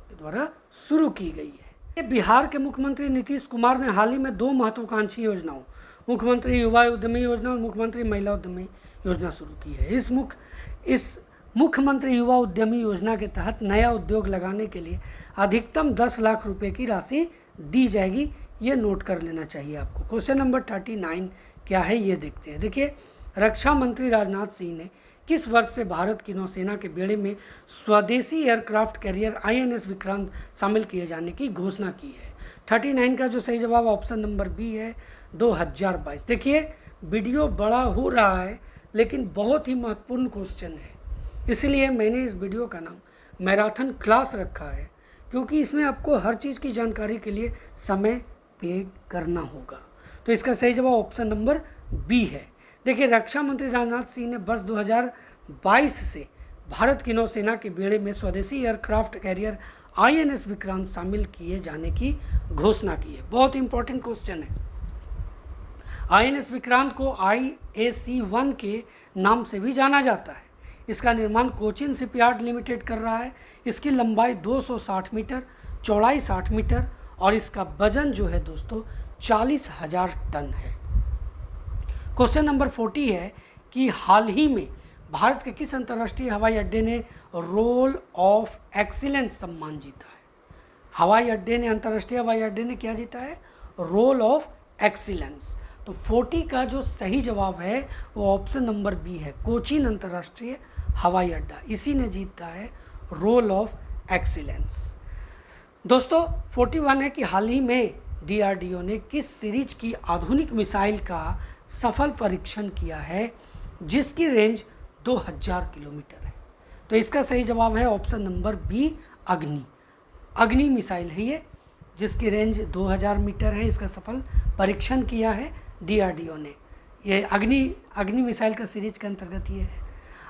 S1: के द्वारा शुरू की गई है। ये बिहार के मुख्यमंत्री नीतीश कुमार ने हाल ही में 2 महत्वाकांक्षी योजनाओं, मुख्यमंत्री युवा उद्यमी योजना और मुख्यमंत्री महिला उद्यमी योजना शुरू की है। इस मुख्यमंत्री युवा उद्यमी योजना के तहत नया उद्योग लगाने के लिए अधिकतम 10 लाख रुपए की राशि दी जाएगी। ये नोट कर लेना चाहिए आपको। क्वेश्चन नंबर 39 क्या है ये देखते हैं। देखिए रक्षा मंत्री राजनाथ सिंह ने किस वर्ष से भारत की नौसेना के बेड़े में स्वदेशी एयरक्राफ्ट कैरियर INS विक्रांत शामिल किए जाने की घोषणा की है? 39 का जो सही जवाब ऑप्शन नंबर बी है, 2022। देखिए वीडियो बड़ा हो रहा है लेकिन बहुत ही महत्वपूर्ण क्वेश्चन है, इसलिए मैंने इस वीडियो का नाम मैराथन क्लास रखा है, क्योंकि इसमें आपको हर चीज़ की जानकारी के लिए समय पे करना होगा। तो इसका सही जवाब ऑप्शन नंबर बी है। देखिए रक्षा मंत्री राजनाथ सिंह ने वर्ष 2022 से भारत की नौसेना के बेड़े में स्वदेशी एयरक्राफ्ट कैरियर INS विक्रांत शामिल किए जाने की घोषणा की है। बहुत इंपॉर्टेंट क्वेश्चन है। INS विक्रांत को IAC-1 के नाम से भी जाना जाता है। इसका निर्माण कोचिन शिपयार्ड लिमिटेड कर रहा है। इसकी लंबाई 260 मीटर, चौड़ाई 60 मीटर और इसका वजन जो है दोस्तों 40,000 टन है। क्वेश्चन नंबर 40 है कि हाल ही में भारत के किस अंतर्राष्ट्रीय हवाई अड्डे ने रोल ऑफ एक्सीलेंस सम्मान जीता है? अंतर्राष्ट्रीय हवाई अड्डे ने क्या जीता है? Roll of excellence. तो 40 का जो सही जवाब है वो ऑप्शन नंबर बी है, कोचीन अंतर्राष्ट्रीय हवाई अड्डा, इसी ने जीता है रोल ऑफ एक्सीलेंस। दोस्तों 41 है कि हाल ही में DRDO ने किस सीरीज की आधुनिक मिसाइल का सफल परीक्षण किया है जिसकी रेंज 2000 किलोमीटर है? तो इसका सही जवाब है ऑप्शन नंबर बी, अग्नि मिसाइल है ये। जिसकी रेंज 2000 मीटर है, इसका सफल परीक्षण किया है DRDO ने। ये अग्नि मिसाइल का सीरीज के अंतर्गत ये है।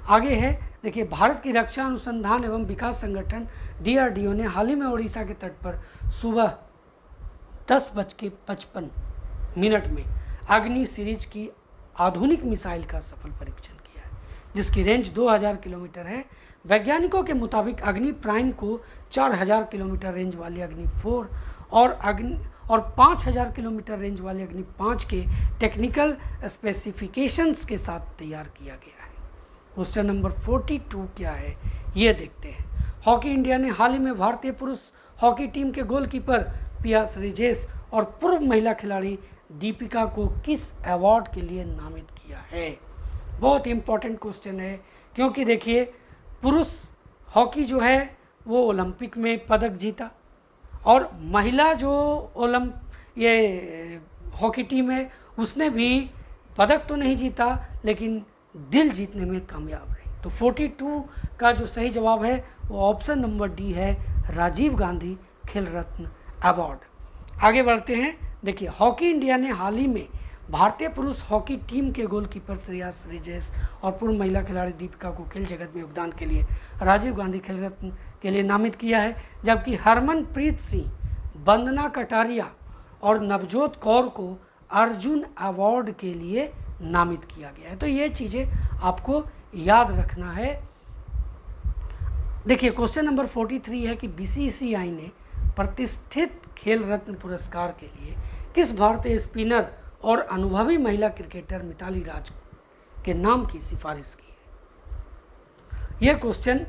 S1: आगे है देखिए, भारत की रक्षा अनुसंधान एवं विकास संगठन DRDO ने हाल ही में उड़ीसा के तट पर सुबह 10:55 में अग्नि सीरीज की आधुनिक मिसाइल का सफल परीक्षण किया है, जिसकी रेंज 2000 किलोमीटर है। वैज्ञानिकों के मुताबिक अग्नि प्राइम को 4000 किलोमीटर रेंज वाली अग्नि 4 और 5000 किलोमीटर रेंज वाली अग्नि 5 के टेक्निकल स्पेसिफिकेशंस के साथ तैयार किया गया है। क्वेश्चन नंबर 42 क्या है ये देखते हैं। हॉकी इंडिया ने हाल ही में भारतीय पुरुष हॉकी टीम के गोलकीपर पिया श्रीजेश और पूर्व महिला खिलाड़ी दीपिका को किस अवार्ड के लिए नामित किया है। बहुत इंपॉर्टेंट क्वेश्चन है, क्योंकि देखिए पुरुष हॉकी जो है वो ओलंपिक में पदक जीता, और महिला जो ये हॉकी टीम है उसने भी पदक तो नहीं जीता, लेकिन दिल जीतने में कामयाब रही। तो 42 का जो सही जवाब है वो ऑप्शन नंबर डी है, राजीव गांधी खेल रत्न अवार्ड। आगे बढ़ते हैं। देखिए, हॉकी इंडिया ने हाल ही में भारतीय पुरुष हॉकी टीम के गोलकीपर श्रेया श्रीजेश और पूर्व महिला खिलाड़ी दीपिका को खेल जगत में योगदान के लिए राजीव गांधी खेल रत्न के लिए नामित किया है, जबकि हरमनप्रीत सिंह, वंदना कटारिया और नवजोत कौर को अर्जुन अवार्ड के लिए नामित किया गया है। तो ये चीज़ें आपको याद रखना है। देखिए, क्वेश्चन नंबर 43 है कि BCCI ने प्रतिष्ठित खेल रत्न पुरस्कार के लिए किस भारतीय स्पिनर और अनुभवी महिला क्रिकेटर मिताली राज के नाम की सिफारिश की है। यह क्वेश्चन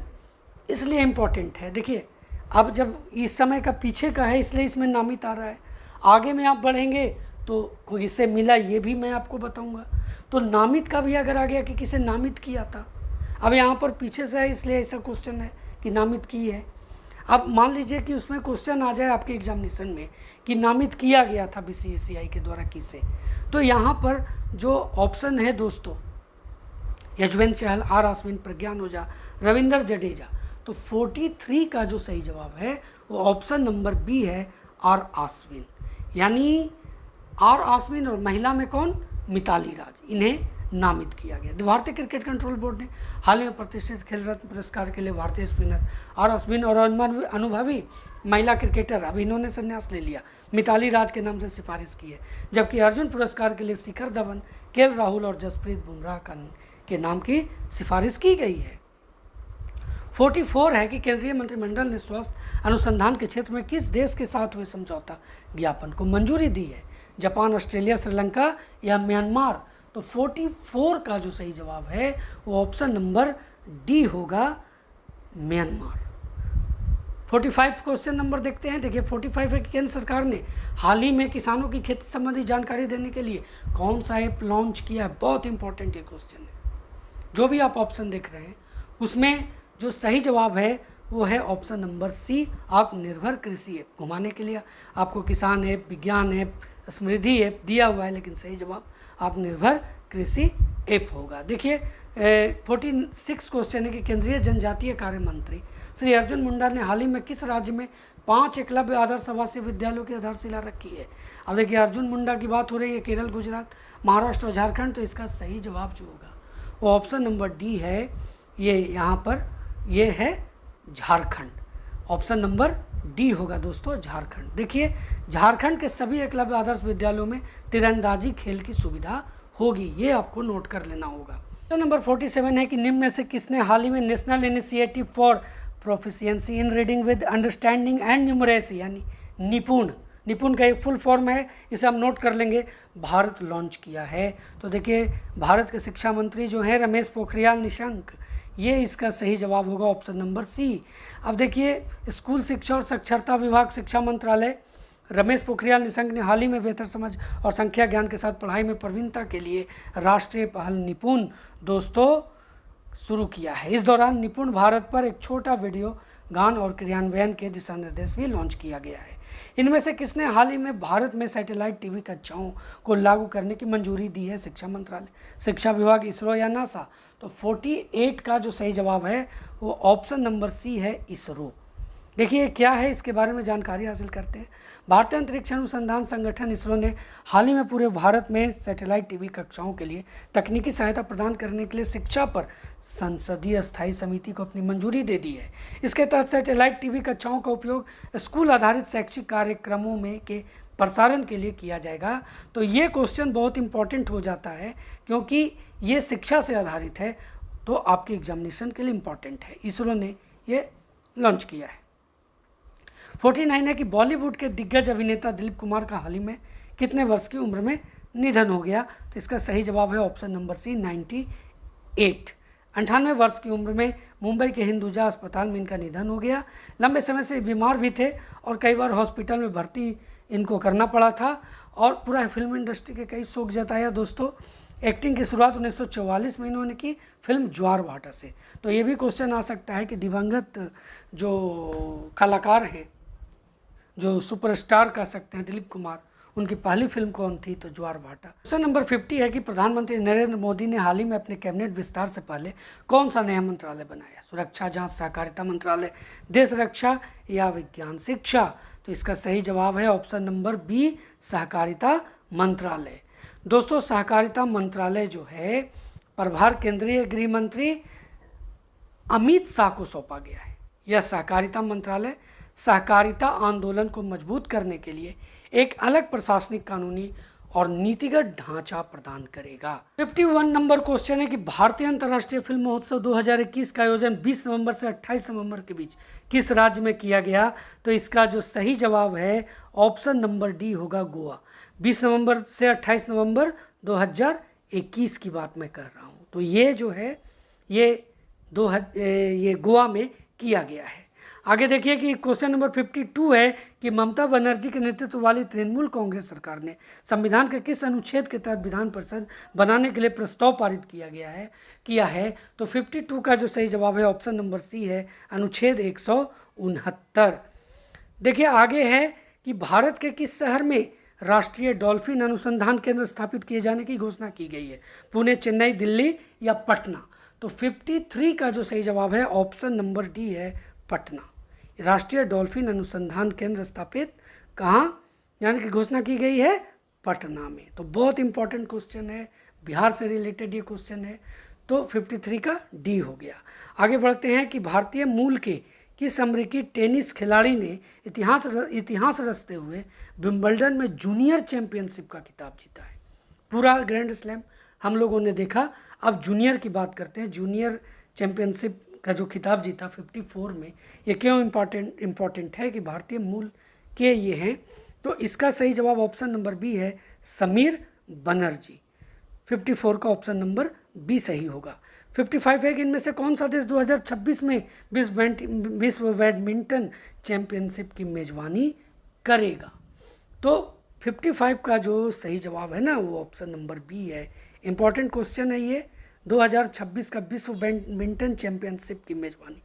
S1: इसलिए इम्पोर्टेंट है। देखिए, अब जब इस समय का पीछे का है इसलिए इसमें नामित आ रहा है, आगे में आप बढ़ेंगे तो कोई इससे मिला ये भी मैं आपको बताऊंगा। तो नामित का भी अगर आ गया कि किसे नामित किया था, अब यहाँ पर पीछे से है इसलिए ऐसा क्वेश्चन है कि नामित की है। अब मान लीजिए कि उसमें क्वेश्चन आ जाए आपके एग्जामिनेशन में कि नामित किया गया था BCCI के द्वारा किसे, तो यहाँ पर जो ऑप्शन है दोस्तों, यशवंत चहल, R अश्विन, प्रज्ञान ओझा, रविंद्र जडेजा। तो 43 का जो सही जवाब है वो ऑप्शन नंबर बी है, R अश्विन। यानी R अश्विन और महिला में कौन, मिताली राज, इन्हें नामित किया गया। भारतीय क्रिकेट कंट्रोल बोर्ड ने हाल में प्रतिष्ठित खेल रत्न पुरस्कार के लिए भारतीय स्पिनर R अश्विन और अनुभवी महिला क्रिकेटर, अब इन्होंने संन्यास ले लिया, मिताली राज के नाम से सिफारिश की है, जबकि अर्जुन पुरस्कार के लिए शिखर धवन, KL राहुल और जसप्रीत बुमराह के नाम की सिफारिश की गई है। 44 है कि केंद्रीय मंत्रिमंडल ने स्वास्थ्य अनुसंधान के क्षेत्र में किस देश के साथ हुए समझौता ज्ञापन को मंजूरी दी है, जापान, ऑस्ट्रेलिया, श्रीलंका या म्यांमार। तो 44 का जो सही जवाब है वो ऑप्शन नंबर डी होगा, म्यांमार। 45 क्वेश्चन नंबर देखते हैं। देखिए, 45 है कि केंद्र सरकार ने हाल ही में किसानों की खेती संबंधी जानकारी देने के लिए कौन सा ऐप लॉन्च किया है। बहुत इंपॉर्टेंट ये क्वेश्चन है। जो भी आप ऑप्शन देख रहे हैं उसमें जो सही जवाब है वो है ऑप्शन नंबर सी, आत्मनिर्भर कृषि ऐप। घुमाने के लिए आपको किसान ऐप, विज्ञान ऐप, समृद्धि ऐप दिया हुआ है, लेकिन सही जवाब आत्मनिर्भर कृषि ऐप होगा। देखिए, 46 क्वेश्चन है कि केंद्रीय जनजातीय कार्य मंत्री श्री अर्जुन मुंडा ने हाल ही में किस राज्य में 5 एकलव्य आदर्श आवासीय विद्यालयों की आधारशिला रखी है। अब देखिए, अर्जुन मुंडा की बात हो रही है, केरल, गुजरात, महाराष्ट्र और झारखंड। तो इसका सही जवाब जो होगा वो ऑप्शन नंबर डी है, ये यहाँ पर ये है झारखंड। ऑप्शन नंबर डी होगा दोस्तों, झारखंड। देखिए, झारखंड के सभी एकलव्य आदर्श विद्यालयों में तीरंदाजी खेल की सुविधा होगी, ये आपको नोट कर लेना होगा। तो नंबर 47 है कि निम्न में से किसने हाल ही में national initiative for proficiency in reading with understanding and numeracy, यानी निपुण का एक फुल फॉर्म है, इसे हम नोट कर लेंगे, भारत लॉन्च किया है। तो देखिए, भारत के शिक्षा मंत्री जो हैं रमेश पोखरियाल निशंक, ये इसका सही जवाब होगा ऑप्शन नंबर सी। अब देखिए, स्कूल शिक्षा और साक्षरता विभाग, शिक्षा मंत्रालय, रमेश पोखरियाल निशंक ने हाल ही में बेहतर समझ और संख्या ज्ञान के साथ पढ़ाई में प्रवीणता के लिए राष्ट्रीय पहल निपुण दोस्तों शुरू किया है। इस दौरान निपुण भारत पर एक छोटा वीडियो गान और क्रियान्वयन के दिशा निर्देश भी लॉन्च किया गया है। इनमें से किसने हाल ही में भारत में सैटेलाइट टीवी कक्षाओं को लागू करने की मंजूरी दी है? शिक्षा मंत्रालय, शिक्षा विभाग, इसरो या नासा। तो 48 का जो सही जवाब है वो ऑप्शन नंबर सी है, इसरो। देखिए क्या है, इसके बारे में जानकारी हासिल करते हैं। भारतीय अंतरिक्ष अनुसंधान संगठन इसरो ने हाल ही में पूरे भारत में सैटेलाइट टीवी कक्षाओं के लिए तकनीकी सहायता प्रदान करने के लिए शिक्षा पर संसदीय स्थायी समिति को अपनी मंजूरी दे दी है। इसके तहत सैटेलाइट टीवी कक्षाओं का उपयोग स्कूल आधारित शैक्षिक कार्यक्रमों में के प्रसारण के लिए किया जाएगा। तो ये क्वेश्चन बहुत इंपॉर्टेंट हो जाता है क्योंकि ये शिक्षा से आधारित है, तो आपके एग्जामिनेशन के लिए इम्पॉर्टेंट है। इसरो ने ये लॉन्च किया है। 49 है कि बॉलीवुड के दिग्गज अभिनेता दिलीप कुमार का हाल ही में कितने वर्ष की उम्र में निधन हो गया? तो इसका सही जवाब है ऑप्शन नंबर सी, 98। 98 वर्ष की उम्र में मुंबई के हिंदुजा अस्पताल में इनका निधन हो गया। लंबे समय से बीमार भी थे और कई बार हॉस्पिटल में भर्ती इनको करना पड़ा था और पूरा फिल्म इंडस्ट्री के कई शोक जताया दोस्तों। एक्टिंग की शुरुआत 1944 में इन्होंने की फिल्म ज्वार भाटा से। तो ये भी क्वेश्चन आ सकता है कि दिवंगत जो कलाकार हैं, जो सुपरस्टार कह सकते हैं दिलीप कुमार, उनकी पहली फिल्म कौन थी? तो ज्वार भाटा। क्वेश्चन नंबर 50 है कि प्रधानमंत्री नरेंद्र मोदी ने हाल ही में अपने कैबिनेट विस्तार से पहले कौन सा नया मंत्रालय बनाया? सुरक्षा, जांच, सहकारिता मंत्रालय, देश रक्षा या विज्ञान शिक्षा? तो इसका सही जवाब है ऑप्शन नंबर बी, सहकारिता मंत्रालय। दोस्तों सहकारिता मंत्रालय जो है प्रभार केंद्रीय गृह मंत्री अमित शाह को सौंपा गया है। यह सहकारिता मंत्रालय सहकारिता आंदोलन को मजबूत करने के लिए एक अलग प्रशासनिक, कानूनी और नीतिगत ढांचा प्रदान करेगा। 51 नंबर क्वेश्चन है कि भारतीय अंतर्राष्ट्रीय फिल्म महोत्सव 2021 का आयोजन 20 नवंबर से 28 नवंबर के बीच किस राज्य में किया गया? तो इसका जो सही जवाब है ऑप्शन नंबर डी होगा, गोवा। 20 नवंबर से 28 नवंबर 2021 की बात मैं कर रहा हूँ। तो ये जो है ये गोवा में किया गया है। आगे देखिए कि क्वेश्चन नंबर 52 है कि ममता बनर्जी के नेतृत्व वाली तृणमूल कांग्रेस सरकार ने संविधान के किस अनुच्छेद के तहत विधान परिषद बनाने के लिए प्रस्ताव पारित किया है? तो 52 का जो सही जवाब है ऑप्शन नंबर सी है, अनुच्छेद 169। देखिए आगे है कि भारत के किस शहर में राष्ट्रीय डॉल्फिन अनुसंधान केंद्र स्थापित किए जाने की घोषणा की गई है? पुणे, चेन्नई, दिल्ली या पटना? तो 53 का जो सही जवाब है ऑप्शन नंबर डी है, पटना। राष्ट्रीय डॉल्फिन अनुसंधान केंद्र स्थापित कहाँ यानी कि घोषणा की गई है? पटना में। तो बहुत इंपॉर्टेंट क्वेश्चन है, बिहार से रिलेटेड ये क्वेश्चन है। तो 53 का डी हो गया। आगे बढ़ते हैं कि भारतीय मूल के किस अमेरिकी टेनिस खिलाड़ी ने इतिहास रचते हुए विंबलडन में जूनियर चैंपियनशिप का खिताब जीता है? पूरा ग्रैंड स्लैम हम लोगों ने देखा, अब जूनियर की बात करते हैं। जूनियर चैंपियनशिप का जो खिताब जीता 54 में, ये क्यों इम्पॉर्टेंट है कि भारतीय मूल के ये हैं? तो इसका सही जवाब ऑप्शन नंबर बी है, समीर बनर्जी। 54 का ऑप्शन नंबर बी सही होगा। 55 है कि इनमें से कौन सा देश 2026 में विश्व बैडमिंटन चैंपियनशिप की मेजबानी करेगा? तो 55 का जो सही जवाब है ना, वो ऑप्शन नंबर बी है। इंपॉर्टेंट क्वेश्चन है ये। 2026 का विश्व बैडमिंटन चैंपियनशिप की मेजबानी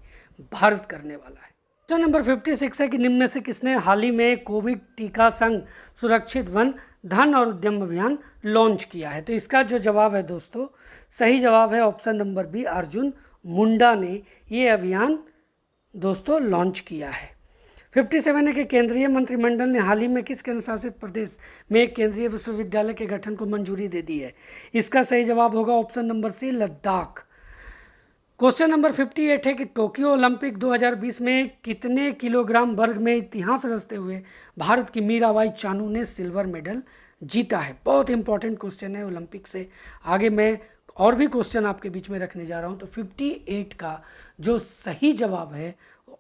S1: भारत करने वाला है। क्वेश्चन नंबर 56 है कि निम्न में से किसने हाल ही में कोविड टीका संग सुरक्षित वन धन और उद्यम अभियान लॉन्च किया है? तो इसका जो जवाब है दोस्तों, सही जवाब है option number B, Arjun Munda ने ये अभियान दोस्तों लॉन्च किया है। 57 है कि केंद्रीय मंत्रिमंडल ने हाल ही में किस केंद्र शासित प्रदेश में एक केंद्रीय विश्वविद्यालय के गठन को मंजूरी दे दी है? इसका सही जवाब होगा option number C, Ladakh. Question number 58 है कि टोक्यो ओलंपिक 2020 में कितने किलोग्राम वर्ग में इतिहास रचते हुए भारत की मीराबाई चानू ने सिल्वर मेडल जीता है? बहुत इंपॉर्टेंट क्वेश्चन है ओलंपिक से। आगे मैं और भी क्वेश्चन आपके बीच में रखने जा रहा हूँ। तो 58 का जो सही जवाब है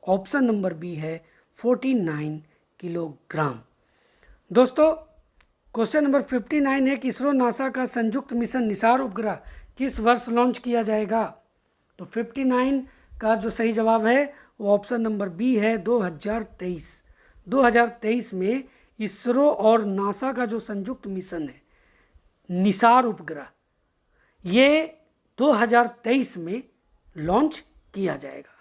S1: ऑप्शन नंबर बी है, 49 किलोग्राम। दोस्तों क्वेश्चन नंबर 59 है कि इसरो नासा का संयुक्त मिशन निसार उपग्रह किस वर्ष लॉन्च किया जाएगा? तो 59 का जो सही जवाब है वो ऑप्शन नंबर बी है, 2023। 2023 में इसरो और नासा का जो संयुक्त मिशन है निसार उपग्रह, ये 2023 में लॉन्च किया जाएगा।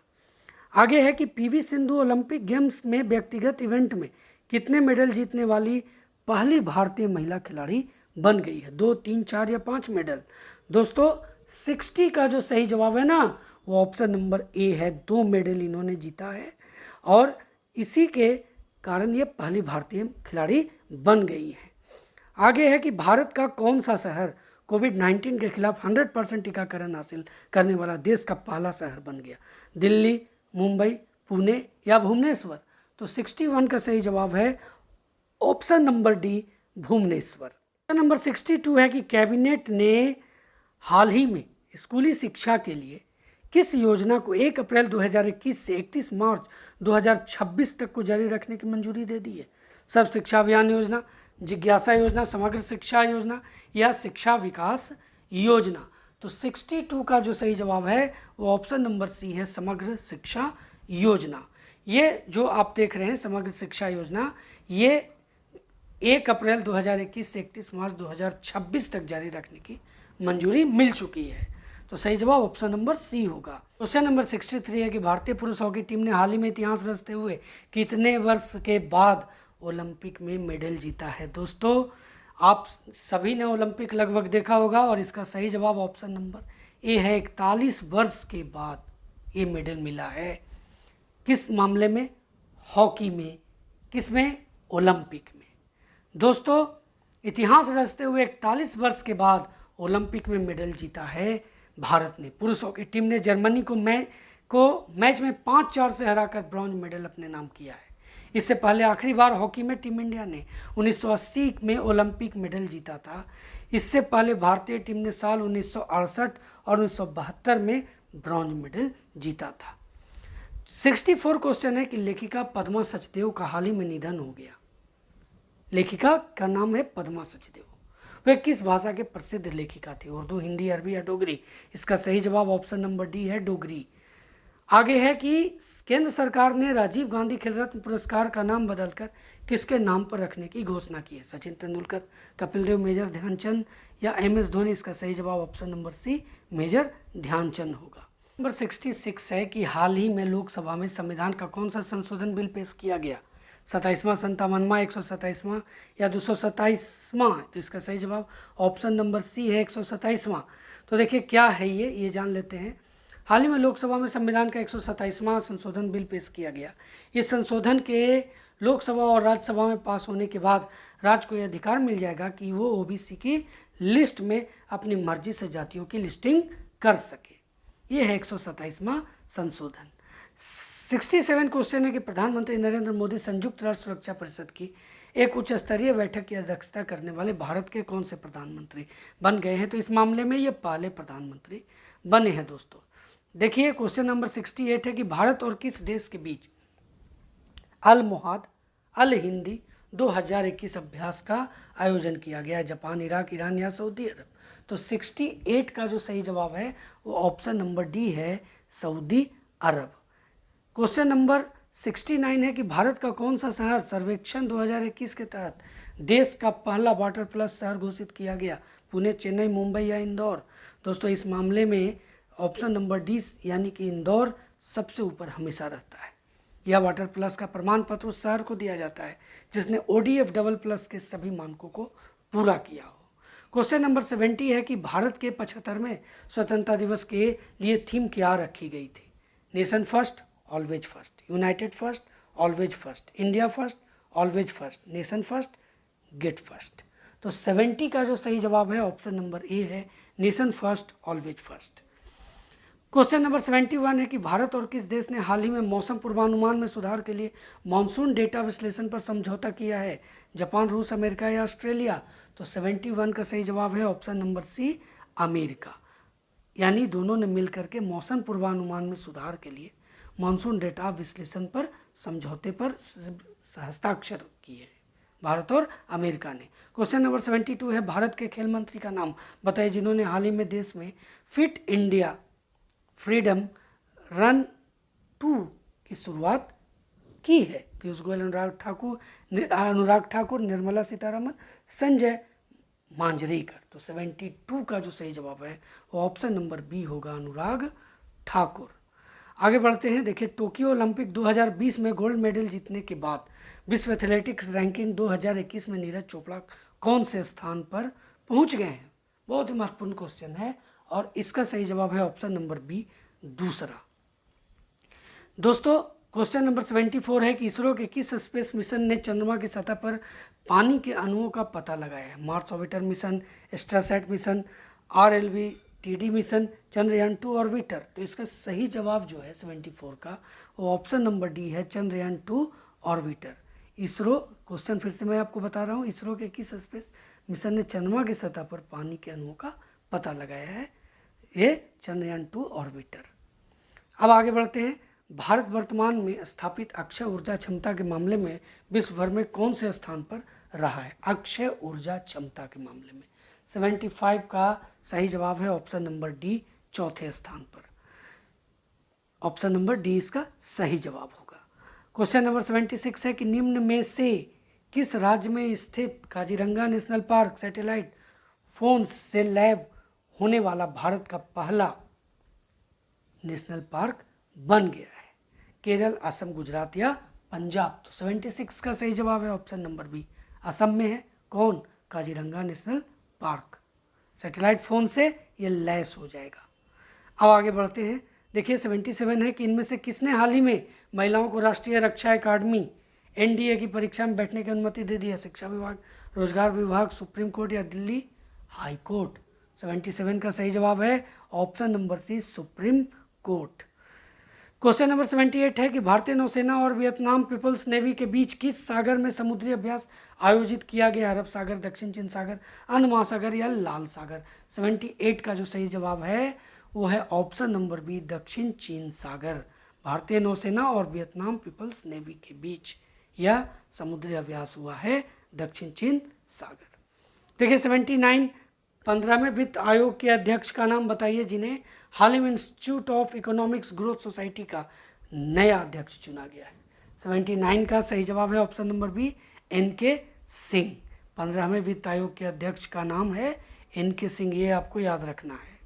S1: आगे है कि पीवी सिंधु ओलंपिक गेम्स में व्यक्तिगत इवेंट में कितने मेडल जीतने वाली पहली भारतीय महिला खिलाड़ी बन गई है? 2, 3, 4 या 5 मेडल? दोस्तों 60 का जो सही जवाब है ना, वो ऑप्शन नंबर ए है, 2 मेडल इन्होंने जीता है। और इसी के कारण ये पहली भारतीय खिलाड़ी बन गई हैं। आगे है कि भारत का कौन सा शहर कोविड-19 के खिलाफ 100% टीकाकरण हासिल करने वाला देश का पहला शहर बन गया? दिल्ली, मुंबई, पुणे या भुवनेश्वर? तो 61 का सही जवाब है option number D, Bhubaneswar. Option number 62 है कि कैबिनेट ने हाल ही में स्कूली शिक्षा के लिए किस योजना को 1 अप्रैल 2021 से 31 मार्च 2026 तक को जारी रखने की मंजूरी दे दी है? सर्व शिक्षा अभियान योजना, जिज्ञासा योजना, समग्र शिक्षा योजना या शिक्षा विकास योजना? तो 62 का जो सही जवाब है वो ऑप्शन नंबर सी है, समग्र शिक्षा योजना। ये जो आप देख रहे हैं समग्र शिक्षा योजना, ये 1 अप्रैल 2021 से 31 मार्च 2026 तक जारी रखने की मंजूरी मिल चुकी है। तो सही जवाब ऑप्शन नंबर सी होगा। क्वेश्चन नंबर 63 है कि भारतीय पुरुष हॉकी टीम ने हाल ही में इतिहास रचते हुए कितने वर्ष के बाद ओलंपिक में मेडल जीता है? दोस्तों, आप सभी ने ओलंपिक लगभग देखा होगा और इसका सही जवाब ऑप्शन नंबर ए है, 41 वर्ष के बाद ये मेडल मिला है। किस मामले में? हॉकी में। किस में? ओलंपिक में। दोस्तों, इतिहास रचते हुए 41 वर्ष के बाद ओलंपिक में मेडल जीता है भारत ने। पुरुष हॉकी टीम ने जर्मनी को मैच में 5-4 से हराकर ब्रॉन्ज मेडल अपने नाम किया है। इससे पहले आखिरी बार हॉकी में टीम इंडिया ने 1980 में ओलंपिक मेडल जीता था। इससे पहले भारतीय टीम ने साल 1968 और 1972 में ब्रॉन्ज मेडल जीता था। 64 क्वेश्चन है कि लेखिका पद्मा सचदेव का हाल ही में निधन हो गया। लेखिका का नाम है पद्मा सचदेव। वह किस भाषा के प्रसिद्ध लेखिका थी? उर्दू, हिंदी, अरबी या डोगरी? इसका सही जवाब ऑप्शन नंबर डी है, डोगरी। आगे है कि केंद्र सरकार ने राजीव गांधी खेल रत्न पुरस्कार का नाम बदलकर किसके नाम पर रखने की घोषणा की है? सचिन तेंदुलकर, कपिल देव, मेजर ध्यानचंद या MS धोनी? इसका सही जवाब option number C, major Dhyanchand होगा। नंबर 66 है कि हाल ही में लोकसभा में संविधान का कौन सा संशोधन बिल पेश किया गया? 27वां, 57वां, 127वां या 227वां? तो इसका सही जवाब ऑप्शन नंबर सी है, 127वां। तो देखिए क्या है ये जान लेते हैं। हाल ही में लोकसभा में संविधान का 127वां संशोधन बिल पेश किया गया। इस संशोधन के लोकसभा और राज्यसभा में पास होने के बाद राज्य को यह अधिकार मिल जाएगा कि वो OBC की लिस्ट में अपनी मर्जी से जातियों की लिस्टिंग कर सके। ये है 127वां संशोधन। 67 क्वेश्चन है कि प्रधानमंत्री नरेंद्र मोदी संयुक्त राष्ट्र सुरक्षा परिषद की एक उच्च स्तरीय बैठक की अध्यक्षता करने वाले भारत के कौन से प्रधानमंत्री बन गए हैं? तो इस मामले में ये पहले प्रधानमंत्री बने हैं। दोस्तों देखिए, क्वेश्चन नंबर 68 है कि भारत और किस देश के बीच अल मोहाद अल हिंदी 2021 अभ्यास का आयोजन किया गया? जापान, इराक, ईरान या सऊदी अरब? तो 68 का जो सही जवाब है वो ऑप्शन नंबर डी है, सऊदी अरब। क्वेश्चन नंबर 69 है कि भारत का कौन सा शहर सर्वेक्षण 2021 के तहत देश का पहला वाटर प्लस शहर घोषित किया गया? पुणे, चेन्नई, मुंबई या इंदौर? दोस्तों इस मामले में ऑप्शन नंबर डी यानी कि इंदौर सबसे ऊपर हमेशा रहता है। यह वाटर प्लस का प्रमाण पत्र उस शहर को दिया जाता है जिसने ODF डबल प्लस के सभी मानकों को पूरा किया हो। क्वेश्चन नंबर 70 है कि भारत के 75वें स्वतंत्रता दिवस के लिए थीम क्या रखी गई थी? Nation first, always first, United first, always first, India first, always first, nation first, get first? तो 70 का जो सही जवाब है ऑप्शन नंबर ए है, nation first, always first. Question number 71 है कि भारत और किस देश ने हाल ही में मौसम पूर्वानुमान में सुधार के लिए मॉनसून डेटा विश्लेषण पर समझौता किया है? जापान, रूस, अमेरिका या ऑस्ट्रेलिया? तो 71 का सही जवाब है ऑप्शन नंबर सी, अमेरिका। यानी दोनों ने मिलकर के मौसम पूर्वानुमान में सुधार के लिए मॉनसून डेटा विश्लेषण पर समझौते पर हस्ताक्षर किए, भारत और अमेरिका ने। क्वेश्चन नंबर 72 है भारत के खेल मंत्री का नाम बताइए जिन्होंने हाल ही में देश में फिट इंडिया फ्रीडम रन 2 की शुरुआत की है? पीयूष गोयल, अनुराग ठाकुर, निर्मला सीतारमन, संजय मांजरेकर? तो 72 का जो सही जवाब है वो ऑप्शन नंबर बी होगा, अनुराग ठाकुर। आगे बढ़ते हैं। देखिए, टोक्यो ओलंपिक 2020 में गोल्ड मेडल जीतने के बाद विश्व एथलेटिक्स रैंकिंग 2021 में नीरज चोपड़ा कौन से स्थान पर पहुंच गए हैं? बहुत ही महत्वपूर्ण क्वेश्चन है और इसका सही जवाब है ऑप्शन नंबर बी, दूसरा। दोस्तों क्वेश्चन नंबर 74 है कि इसरो के किस स्पेस मिशन ने चंद्रमा की सतह पर पानी के अणुओं का पता लगाया है? Mars orbiter mission, Astrosat mission, RLV-TD mission, Chandrayaan 2 orbiter. तो इसका सही जवाब जो है 74 का वो ऑप्शन नंबर डी है, चंद्रयान 2 ऑर्बिटर। इसरो, क्वेश्चन फिर से मैं आपको बता रहा हूँ, इसरो के किस स्पेस मिशन ने चंद्रमा की सतह पर पानी के अणुओं का पता लगाया है? ये चंद्रयान 2 ऑर्बिटर। अब आगे बढ़ते हैं। भारत वर्तमान में स्थापित अक्षय ऊर्जा क्षमता के मामले में विश्व भर में कौन से स्थान पर रहा है? अक्षय ऊर्जा क्षमता के मामले में 75 का सही जवाब है ऑप्शन नंबर डी, चौथे स्थान पर। ऑप्शन नंबर डी इसका सही जवाब होगा। क्वेश्चन नंबर 76 है कि निम्न में से किस राज्य में स्थित Kaziranga national park satellite phone से लैब होने वाला भारत का पहला नेशनल पार्क बन गया है? केरल, असम, गुजरात या पंजाब? तो 76 का सही जवाब है ऑप्शन नंबर बी, असम में है। कौन? Kaziranga national park. Satellite phone से ये लैस हो जाएगा। अब आगे बढ़ते हैं। देखिए 77 है कि इनमें से किसने हाल ही में महिलाओं को राष्ट्रीय रक्षा अकादमी NDA की परीक्षा में बैठने की अनुमति दे दी है? शिक्षा विभाग, रोजगार विभाग, सुप्रीम कोर्ट या दिल्ली हाई कोर्ट? 77 का सही जवाब है option number C, supreme court. Question number 78 है कि भारतीय नौसेना और वियतनाम पीपल्स नेवी के बीच किस सागर में समुद्री अभ्यास आयोजित किया गया? अरब सागर, दक्षिण चीन सागर, अंड महासागर या लाल सागर? 78 का जो सही जवाब है वो है ऑप्शन नंबर बी, दक्षिण चीन सागर। भारतीय नौसेना और वियतनाम पीपल्स नेवी के बीच यह समुद्री अभ्यास हुआ है दक्षिण चीन सागर। देखिए 79, 15वें वित्त आयोग के अध्यक्ष का नाम बताइए जिन्हें हाल ही में institute of economics growth society का नया अध्यक्ष चुना गया है। 79 का सही जवाब है option number B, NK Singh. 15वें वित्त आयोग के अध्यक्ष का नाम है NK सिंह, ये आपको याद रखना है।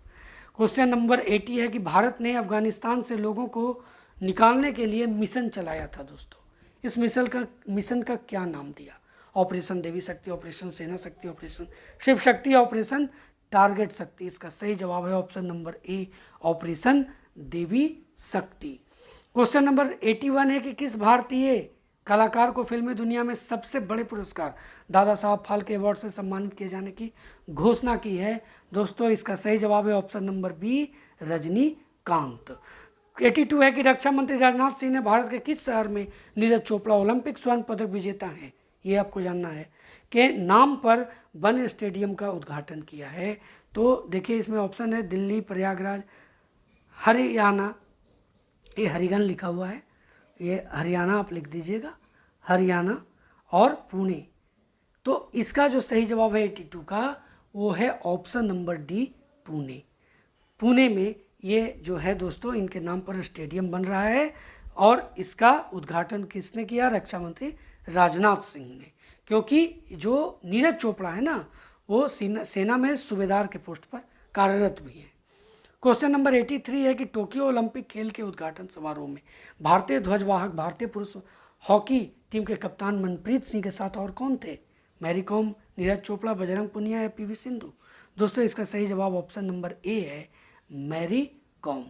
S1: क्वेश्चन नंबर 80 है कि भारत ने अफगानिस्तान से लोगों को निकालने के लिए मिशन चलाया था दोस्तों। इस मिशन का क्या नाम दिया? ऑपरेशन देवी शक्ति, ऑपरेशन सेना शक्ति, operation Shiv Shakti, operation target शक्ति? इसका सही जवाब है ऑप्शन नंबर ए, ऑपरेशन देवी शक्ति। क्वेश्चन नंबर 81 है कि किस भारतीय कलाकार को फिल्मी दुनिया में सबसे बड़े पुरस्कार दादा साहब फाल्के अवार्ड से सम्मानित किए जाने की घोषणा की है? दोस्तों इसका सही जवाब है ऑप्शन नंबर बी, रजनीकांत। 82 है कि रक्षा मंत्री राजनाथ सिंह ने भारत के किस शहर में नीरज चोपड़ा ओलंपिक स्वर्ण पदक विजेता हैं, ये आपको जानना है, के नाम पर बने स्टेडियम का उद्घाटन किया है? तो देखिए इसमें ऑप्शन है दिल्ली, प्रयागराज, हरियाणा, ये हरिगन लिखा हुआ है, ये हरियाणा आप लिख दीजिएगा, हरियाणा और पुणे। तो इसका जो सही जवाब है 82 का वो है option number D, Pune. Pune में ये जो है दोस्तों इनके नाम पर स्टेडियम बन रहा है और इसका उद्घाटन किसने किया? रक्षा मंत्री राजनाथ सिंह ने। क्योंकि जो नीरज चोपड़ा है ना वो सेना में सूबेदार के पोस्ट पर कार्यरत भी है। क्वेश्चन नंबर 83 है कि टोक्यो ओलंपिक खेल के उद्घाटन समारोह में भारतीय ध्वजवाहक भारतीय पुरुष हॉकी टीम के कप्तान मनप्रीत सिंह के साथ और कौन थे? मैरी कॉम, नीरज चोपड़ा, बजरंग पुनिया या PV सिंधु? दोस्तों इसका सही जवाब ऑप्शन नंबर ए है, मैरी कॉम।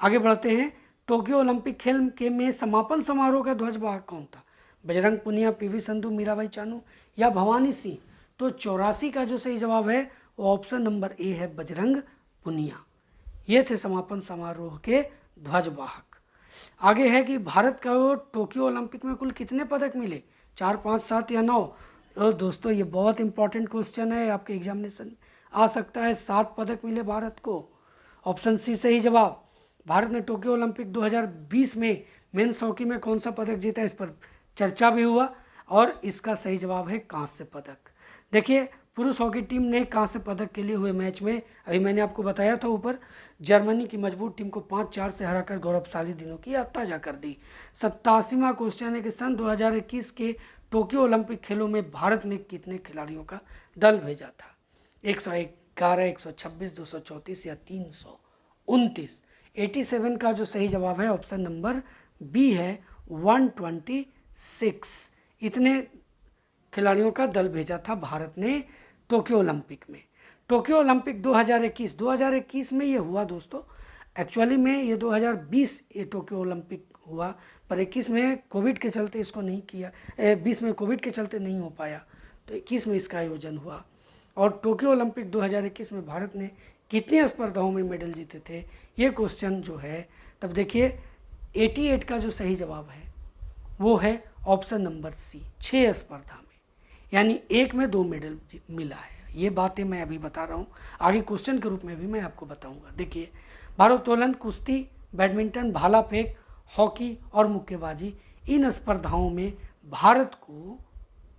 S1: आगे बढ़ते हैं। टोक्यो ओलंपिक खेल के में समापन समारोह का ध्वजवाहक कौन था? बजरंग पुनिया, PV सिंधु, मीराबाई चानू या भवानी सिंह? तो 84 का जो सही जवाब है वो ऑप्शन नंबर ए है, बजरंग पुनिया। ये थे समापन समारोह के ध्वजवाहक। आगे है कि भारत को टोक्यो ओलंपिक में कुल कितने पदक मिले? 4, 5, 7 या 9? तो दोस्तों ये बहुत इंपॉर्टेंट क्वेश्चन है, आपके एग्जामिनेशन आ सकता है। 7 पदक मिले भारत को, ऑप्शन सी सही जवाब। भारत ने टोक्यो ओलंपिक 2020 में मेंस हॉकी में कौन सा पदक जीता, इस पर चर्चा भी हुआ और इसका सही जवाब है कांस्य पदक। देखिए पुरुष हॉकी टीम ने कांस्य पदक के लिए हुए मैच में, अभी मैंने आपको बताया था ऊपर, जर्मनी की मजबूत टीम को 5-4 से हराकर गौरवशाली दिनों की याद ताजा कर दी। 87वां क्वेश्चन है कि सन 2021 के टोक्यो ओलंपिक खेलों में भारत ने कितने खिलाड़ियों का दल भेजा था? 111, 126, 234 या 329? 87 का जो सही जवाब है ऑप्शन नंबर बी है, 126। इतने खिलाड़ियों का दल भेजा था भारत ने टोक्यो ओलंपिक में। टोक्यो ओलंपिक 2021 में ये हुआ दोस्तों। एक्चुअली में ये 2020 ये टोक्यो ओलंपिक हुआ, पर 21 में कोविड के चलते इसको नहीं किया, 20 में कोविड के चलते नहीं हो पाया, तो 21 में इसका आयोजन हुआ। और टोक्यो ओलंपिक 2021 में भारत ने कितनी स्पर्धाओं में मेडल जीते थे, ये क्वेश्चन जो है, तब देखिए 88 का जो सही जवाब है वो है ऑप्शन नंबर सी, 6 स्पर्धा में, यानी 1 में 2 मेडल मिला है। ये बातें मैं अभी बता रहा हूँ, आगे क्वेश्चन के रूप में भी मैं आपको बताऊँगा। देखिए भारोत्तोलन, कुश्ती, बैडमिंटन, भाला फेंक, हॉकी और मुक्केबाजी, इन स्पर्धाओं में भारत को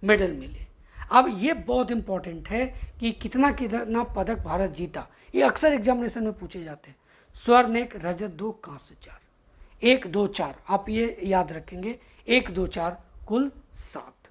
S1: मेडल मिले। अब ये बहुत इंपॉर्टेंट है कि कितना कितना पदक भारत जीता, ये अक्सर एग्जामिनेशन में पूछे जाते हैं। स्वर्ण 1, रजत 2, कांस्य 4, 1 2 4, आप ये याद रखेंगे, 1 2 4 कुल 7।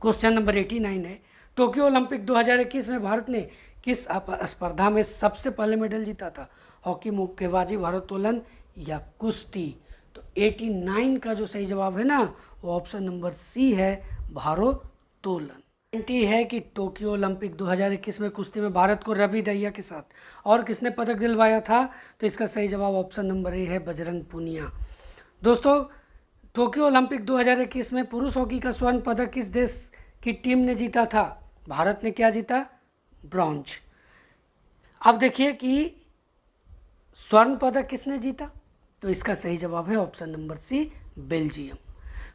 S1: क्वेश्चन नंबर 89 है, टोक्यो ओलंपिक 2021 में भारत ने किस स्पर्धा में सबसे पहले मेडल जीता था? हॉकी, मुक्केबाजी, भारोत्तोलन या कुश्ती? तो 89 का जो सही जवाब है ना, वो ऑप्शन नंबर सी है, भारोत्तोलन। 90 है कि टोक्यो ओलंपिक 2021 में कुश्ती में भारत को रवि दहिया के साथ और किसने पदक दिलवाया था? तो इसका सही जवाब ऑप्शन नंबर ए है, बजरंग पुनिया। दोस्तों टोक्यो ओलंपिक 2021 में पुरुष हॉकी का स्वर्ण पदक किस देश की टीम ने जीता था? भारत ने क्या जीता? ब्रॉन्ज। अब देखिए कि स्वर्ण पदक किसने जीता? तो इसका सही जवाब है option number C, Belgium.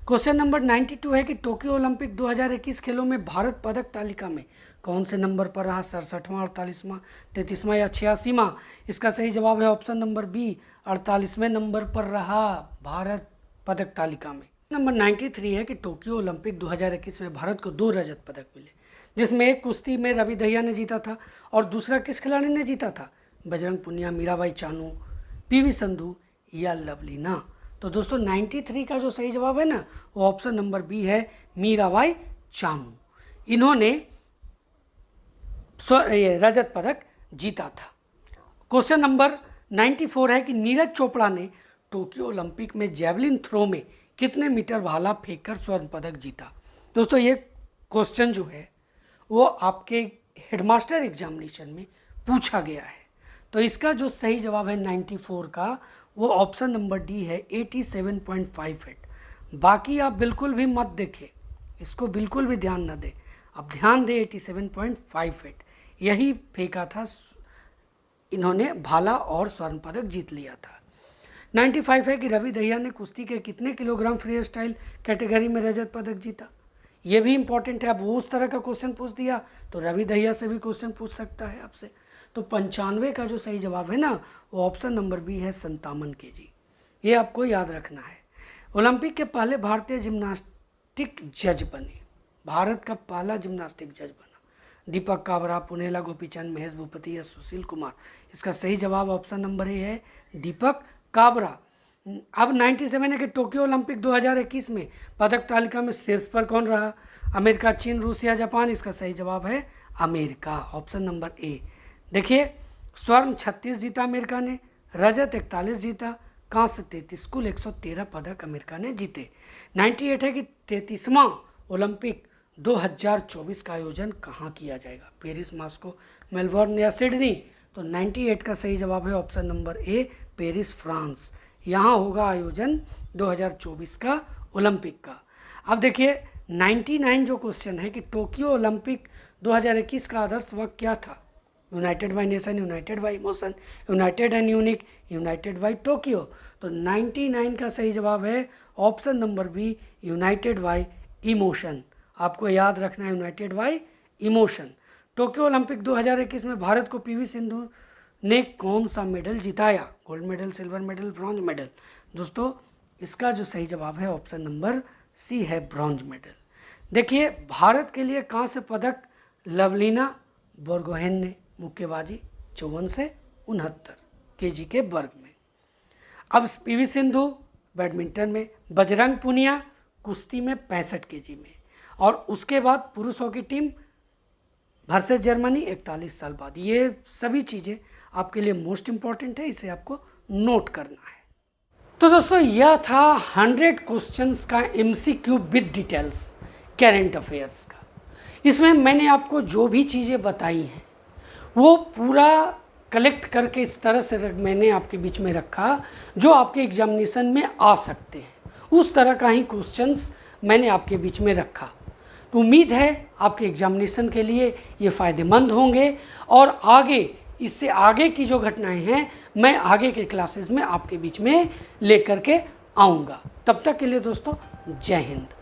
S1: Question number 92 है कि टोक्यो ओलंपिक 2021 खेलों में भारत पदक तालिका में कौन से नंबर पर रहा? 67वां, 48वां, 33वां या 86वां? इसका सही जवाब है ऑप्शन नंबर बी, 48वें नंबर पर रहा भारत पदक तालिका में। नंबर 93 है कि टोक्यो ओलंपिक 2021 में भारत को 2 रजत पदक मिले, जिसमें एक कुश्ती में रवि दहिया ने जीता था और दूसरा किस खिलाड़ी ने जीता था? बजरंग पुनिया, मीराबाई चानू, पीवी संधू या लवलीना? तो दोस्तों 93 का जो सही जवाब है ना, वो ऑप्शन नंबर बी है, मीराबाई चानू। इन्होंने रजत पदक जीता था। क्वेश्चन नंबर 94 है कि नीरज चोपड़ा ने टोक्यो ओलंपिक में जेवलिन थ्रो में कितने मीटर भाला फेंककर स्वर्ण पदक जीता? दोस्तों ये क्वेश्चन जो है वो आपके हेडमास्टर एग्जामिनेशन में पूछा गया है, तो इसका जो सही जवाब है 94 का, वो ऑप्शन नंबर डी है, 87.58। बाकी आप बिल्कुल भी मत देखें, इसको बिल्कुल भी ध्यान न दें, आप ध्यान दें 87.58, यही फेंका था इन्होंने भाला और स्वर्ण पदक जीत लिया था। 95 है कि रवि दहिया ने कुश्ती के कितने किलोग्राम फ्री स्टाइल कैटेगरी में रजत पदक जीता? ये भी इंपॉर्टेंट है। अब वो उस तरह का क्वेश्चन पूछ दिया तो रवि दहिया से भी क्वेश्चन पूछ सकता है आपसे। तो 95 का जो सही जवाब है ना, वो ऑप्शन नंबर बी है, 57 kg। ये आपको याद रखना है। ओलंपिक के पहले भारतीय जिम्नास्टिक जज बने, भारत का पहला जिम्नास्टिक जज बना, दीपक काबरा, पुनेला गोपीचंद, महेश भूपति या सुशील कुमार? इसका सही जवाब ऑप्शन नंबर ए है, दीपक काबरा। अब 97 है कि टोक्यो ओलंपिक 2021 में पदक तालिका में शीर्ष पर कौन रहा? अमेरिका, चीन, रूस या जापान? इसका सही जवाब है अमेरिका, ऑप्शन नंबर ए। देखिए स्वर्ण 36 जीता अमेरिका ने, रजत 41 जीता, कांस्य 33, कुल 113 पदक अमेरिका ने जीते। 98 है कि 33वां ओलंपिक 2024 का आयोजन कहाँ किया जाएगा? पेरिस, मॉस्को, मेलबर्न या सिडनी? तो 98 का सही जवाब है ऑप्शन नंबर ए, पेरिस, फ्रांस। यहाँ होगा आयोजन 2024 का ओलंपिक का। अब देखिए 99 जो क्वेश्चन है कि टोक्यो ओलंपिक 2021 का आदर्श वाक्य क्या था? United by nation, united by emotion, united and unique, united by Tokyo? तो 99 का सही जवाब है option number B, united by emotion. आपको याद रखना है, united by emotion. Tokyo Olympic 2021 में भारत को पीवी सिंधु ने कौन सा मेडल जिताया? Gold medal, silver medal, bronze medal? दोस्तों इसका जो सही जवाब है ऑप्शन नंबर सी है, ब्रॉन्ज मेडल। देखिए भारत के लिए कांस्य पदक लवलीना बोरगोहेन ने, मुक्केबाजी 54 से 69 kg के वर्ग में। अब पीवी सिंधु बैडमिंटन में, बजरंग पुनिया कुश्ती में 65 kg में, और उसके बाद पुरुष हॉकी टीम वर्सेस जर्मनी 41 साल बाद। ये सभी चीज़ें आपके लिए मोस्ट इम्पॉर्टेंट है, इसे आपको नोट करना है। तो दोस्तों यह था 100 क्वेश्चंस का MCQ with details current affairs का। इसमें मैंने आपको जो भी चीज़ें बताई हैं वो पूरा कलेक्ट करके इस तरह से मैंने आपके बीच में रखा जो आपके एग्जामिनेशन में आ सकते हैं। उस तरह का ही क्वेश्चंस मैंने आपके बीच में रखा। तो उम्मीद है आपके एग्जामिनेशन के लिए ये फ़ायदेमंद होंगे और आगे इससे आगे की जो घटनाएं हैं मैं आगे के क्लासेस में आपके बीच में लेकर के आऊँगा। तब तक के लिए दोस्तों जय हिंद।